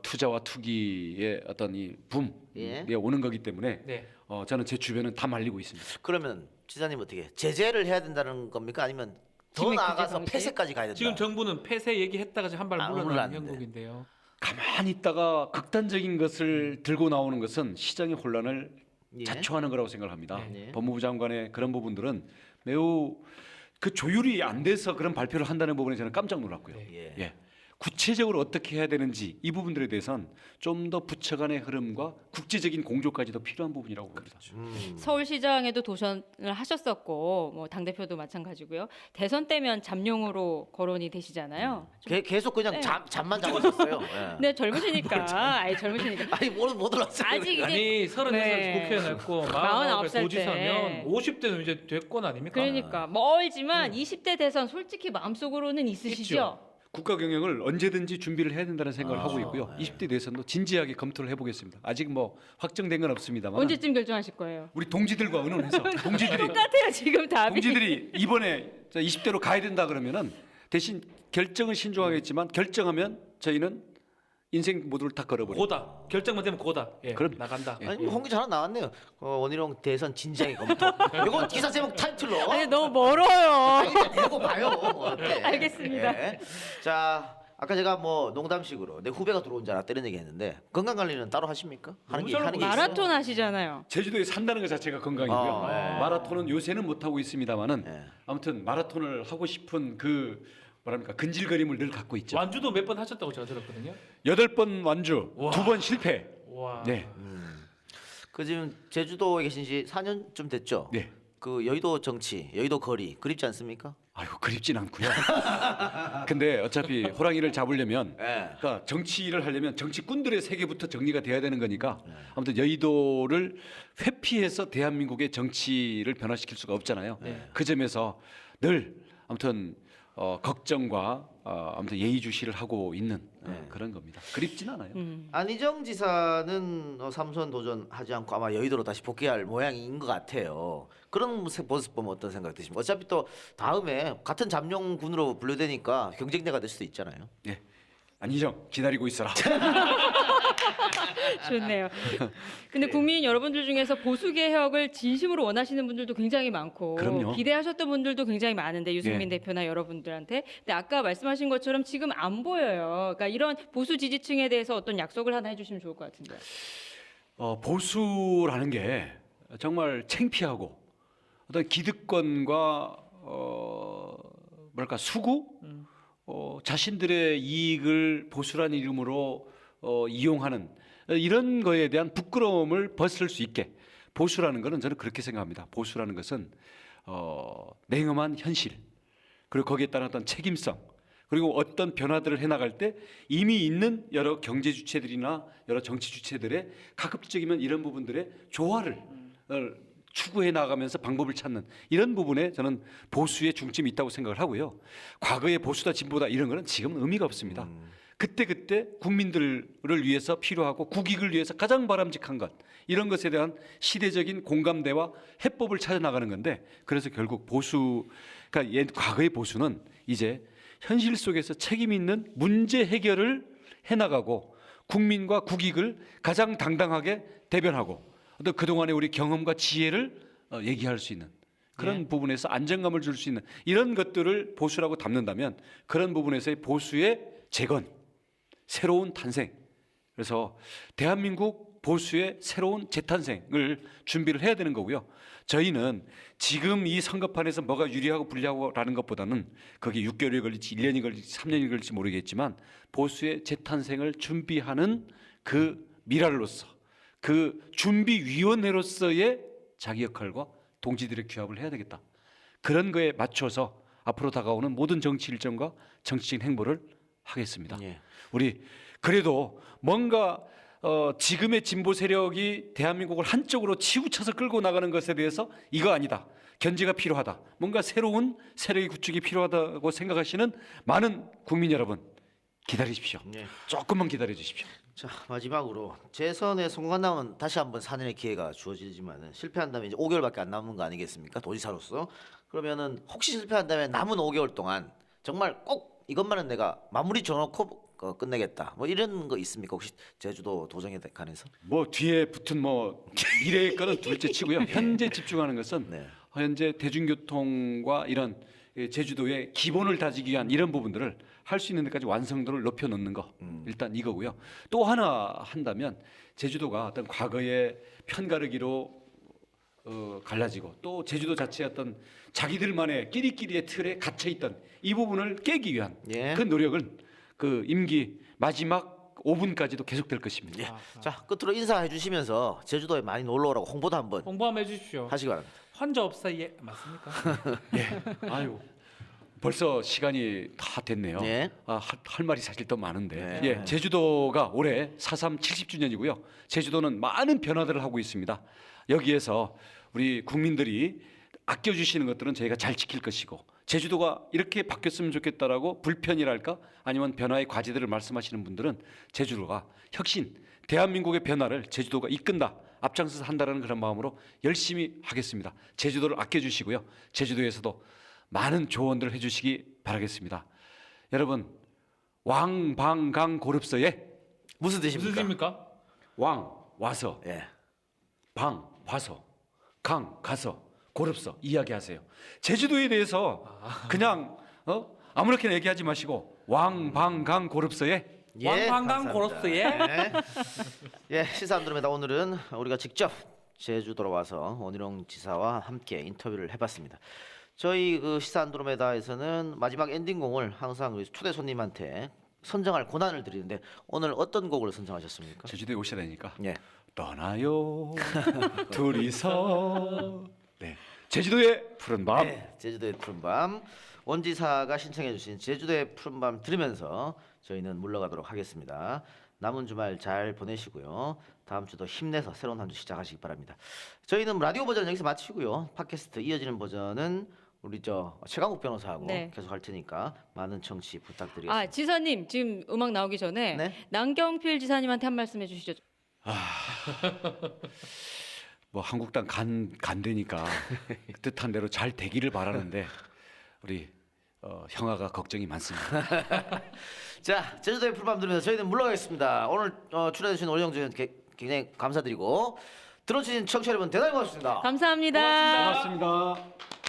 투자와 투기의 어떤 이 붐에 예. 오는 거기 때문에 네. 저는 제 주변은 다 말리고 있습니다. 그러면 지사님 어떻게 제재를 해야 된다는 겁니까? 아니면 더 지금 나아가서 규제 폐쇄까지 가야 된다? 지금 정부는 폐쇄 얘기했다가 지금 한발 물러나는 물러났는데. 형국인데요. 가만히 있다가 극단적인 것을 들고 나오는 것은 시장의 혼란을 예. 자초하는 거라고 생각을 합니다. 네. 법무부 장관의 그런 부분들은 매우 그 조율이 안 돼서 그런 발표를 한다는 부분에 저는 깜짝 놀랐고요. 예. 예. 구체적으로 어떻게 해야 되는지 이 부분들에 대해서는 좀 더 부처 간의 흐름과 국제적인 공조까지도 필요한 부분이라고 봅니다. 서울시장에도 도전을 하셨었고 뭐 당 대표도 마찬가지고요. 대선 때면 잠룡으로 거론이 되시잖아요. 계속 그냥 네. 잠만 자고 있었어요. 예. 네 젊으시니까, 아니 젊으시니까 아니 못 들었어요. 아직 이제 아니 36살 네. 국회에 냈고 49살 49살 도지사면 50대는 이제 됐건 아닙니까? 그러니까 멀지만 20대 대선 솔직히 마음속으로는 있으시죠? 있죠. 국가 경영을 언제든지 준비를 해야 된다는 생각을 하고 있고요. 네. 20대 대선도 진지하게 검토를 해보겠습니다. 아직 뭐 확정된 건 없습니다만 언제쯤 결정하실 거예요? 우리 동지들과 의논해서 동지들이 똑같아요 지금 답이. 동지들이 이번에 20대로 가야 된다 그러면은 대신 결정은 신중하겠지만 결정하면 저희는 인생 모두를 다 걸어버려. 고다. 결정만 되면 고다. 예. 그럼. 나간다. 예. 아니 뭐 홍 기자 하나 나왔네요. 원희룡 대선 진지하게 검토. 이거 기사 제목 타이틀로. 아니 너무 멀어요. 아니, 일단 대고 봐요. 어때? 알겠습니다. 예. 자, 아까 제가 뭐 농담식으로 내 후배가 들어온 줄 알았다 이런 얘기했는데 건강 관리는 따로 하십니까? 하는 게 있어요? 마라톤 하시잖아요. 제주도에 산다는 것 자체가 건강이고요. 예. 마라톤은 요새는 못 하고 있습니다만은 예. 아무튼 마라톤을 하고 싶은 그 뭐랍니까 근질거림을 늘 갖고 있죠. 완주도 몇 번 하셨다고 제가 들었거든요. 8번 완주, 와. 2번 실패. 와. 네, 그 지금 제주도에 계신 지 4년쯤 됐죠? 네. 그 여의도 정치, 여의도 거리 그립지 않습니까? 아이고 그립진 않고요. 근데 어차피 호랑이를 잡으려면, 예. 그러니까 정치를 하려면 정치꾼들의 세계부터 정리가 돼야 되는 거니까 아무튼 여의도를 회피해서 대한민국의 정치를 변화시킬 수가 없잖아요. 그 점에서 늘 아무튼 걱정과 아무튼 예의주시를 하고 있는 그런 겁니다. 그립진 않아요. 안희정 지사는 3선 도전하지 않고 아마 여의도로 다시 복귀할 모양인 것 같아요. 그런 모습 보면 어떤 생각 드십니까? 어차피 또 다음에 같은 잠룡군으로 분류되니까 경쟁자가 될 수도 있잖아요. 예, 안희정 기다리고 있어라. 좋네요. 근데 국민 여러분들 중에서 보수 개혁을 진심으로 원하시는 분들도 굉장히 많고 그럼요. 기대하셨던 분들도 굉장히 많은데 유승민 예. 대표나 여러분들한테. 근데 아까 말씀하신 것처럼 지금 안 보여요. 그러니까 이런 보수 지지층에 대해서 어떤 약속을 하나 해주시면 좋을 것 같은데요. 보수라는 게 정말 창피하고 어떤 기득권과 뭐랄까 수구 자신들의 이익을 보수라는 이름으로 이용하는 이런 거에 대한 부끄러움을 벗을 수 있게 보수라는 것은 저는 그렇게 생각합니다. 보수라는 것은 냉엄한 현실 그리고 거기에 따른 어떤 책임성 그리고 어떤 변화들을 해나갈 때 이미 있는 여러 경제 주체들이나 여러 정치 주체들의 가급적이면 이런 부분들의 조화를 추구해 나가면서 방법을 찾는 이런 부분에 저는 보수의 중점이 있다고 생각을 하고요. 과거의 보수다 진보다 이런 거는 지금은 의미가 없습니다. 그때 국민들을 위해서 필요하고 국익을 위해서 가장 바람직한 것 이런 것에 대한 시대적인 공감대와 해법을 찾아 나가는 건데 그래서 결국 보수 그러니까 과거의 보수는 이제 현실 속에서 책임 있는 문제 해결을 해나가고 국민과 국익을 가장 당당하게 대변하고 어떤 그동안의 우리 경험과 지혜를 얘기할 수 있는 그런 부분에서 안정감을 줄 수 있는 이런 것들을 보수라고 담는다면 그런 부분에서의 보수의 재건, 새로운 탄생 그래서 대한민국 보수의 새로운 재탄생을 준비를 해야 되는 거고요. 저희는 지금 이 선거판에서 뭐가 유리하고 불리하고라는 것보다는 거기 6개월이 걸릴지 1년이 걸릴지 3년이 걸릴지 모르겠지만 보수의 재탄생을 준비하는 그 미랄로서 그 준비위원회로서의 자기 역할과 동지들의 규합을 해야 되겠다. 그런 거에 맞춰서 앞으로 다가오는 모든 정치 일정과 정치적인 행보를 하겠습니다. 예. 우리 그래도 뭔가 지금의 진보 세력이 대한민국을 한쪽으로 치우쳐서 끌고 나가는 것에 대해서 이거 아니다. 견제가 필요하다. 뭔가 새로운 세력의 구축이 필요하다고 생각하시는 많은 국민 여러분 기다리십시오. 예. 조금만 기다려 주십시오. 자, 마지막으로 재선에 성공한다면 다시 한번 4년의 기회가 주어지지만 실패한다면 이제 5개월밖에 안 남은 거 아니겠습니까? 도지사로서. 그러면은 혹시 실패한다면 남은 5개월 동안 정말 꼭 이것만은 내가 마무리 줘놓고 끝내겠다. 뭐 이런 거 있습니까? 혹시 제주도 도정에 관해서? 뭐 뒤에 붙은 뭐 미래의 거는 둘째 치고요. 현재 집중하는 것은 네. 현재 대중교통과 이런 제주도의 기본을 다지기 위한 이런 부분들을 할 수 있는 데까지 완성도를 높여 놓는 거 일단 이거고요. 또 하나 한다면 제주도가 어떤 과거의 편가르기로 갈라지고 또 제주도 자체의 어떤 자기들만의 끼리끼리의 틀에 갇혀 있던 이 부분을 깨기 위한 예. 그 노력은 그 임기 마지막 5분까지도 계속될 것입니다. 예. 자, 끝으로 인사해 주시면서 제주도에 많이 놀러 오라고 홍보도 한번 홍보 한번 해주십시오. 하시기 바랍니다. 환자 없사 예 맞습니까? 아유 벌써 시간이 다 됐네요. 네. 할 말이 사실 더 많은데 네. 예, 제주도가 올해 4.3 70주년이고요. 제주도는 많은 변화들을 하고 있습니다. 여기에서 우리 국민들이 아껴주시는 것들은 저희가 잘 지킬 것이고 제주도가 이렇게 바뀌었으면 좋겠다라고 불편이랄까 아니면 변화의 과제들을 말씀하시는 분들은 제주도가 혁신, 대한민국의 변화를 제주도가 이끈다. 앞장서서 한다라는 그런 마음으로 열심히 하겠습니다. 제주도를 아껴주시고요. 제주도에서도 많은 조언들을 해주시기 바라겠습니다. 여러분 왕방강 고릅서에 무슨 무슨 뜻입니까? 뜻입니까? 왕 와서, 예. 방 와서, 강 가서, 고릅서 이야기하세요. 제주도에 대해서 그냥 아무렇게나 얘기하지 마시고 왕, 방, 강, 고릅서에 왕방강 감사합니다. 고로스에 네. 예, 시사 안드로메다 오늘은 우리가 직접 제주도로 와서 원희룡 지사와 함께 인터뷰를 해봤습니다. 저희 그 시사 안드로메다에서는 마지막 엔딩곡을 항상 우리 초대 손님한테 선정할 권한을 드리는데 오늘 어떤 곡을 선정하셨습니까? 제주도에 오셔야 되니까 예. 떠나요 둘이서. 네, 제주도의 푸른 밤. 네, 제주도의 푸른밤 원지사가 신청해주신 제주도의 푸른밤 들으면서 저희는 물러가도록 하겠습니다. 남은 주말 잘 보내시고요. 다음 주도 힘내서 새로운 한 주 시작하시기 바랍니다. 저희는 라디오 버전 여기서 마치고요. 팟캐스트 이어지는 버전은 우리 저 최강욱 변호사하고 네. 계속 할 테니까 많은 청취 부탁드리겠습니다. 아 지사님 지금 음악 나오기 전에 네. 남경필 지사님한테 한 말씀 해주시죠. 뭐 한국당 간대니까 뜻한 대로 잘 되기를 바라는데 우리 형아가 걱정이 많습니다. 자, 제주도의 푸른밤 들으면서 저희는 물러가겠습니다. 오늘 출연해주신 원희룡 지사님께 굉장히 감사드리고 들어주신 청취자 여러분 대단히 고맙습니다. 감사합니다. 고맙습니다.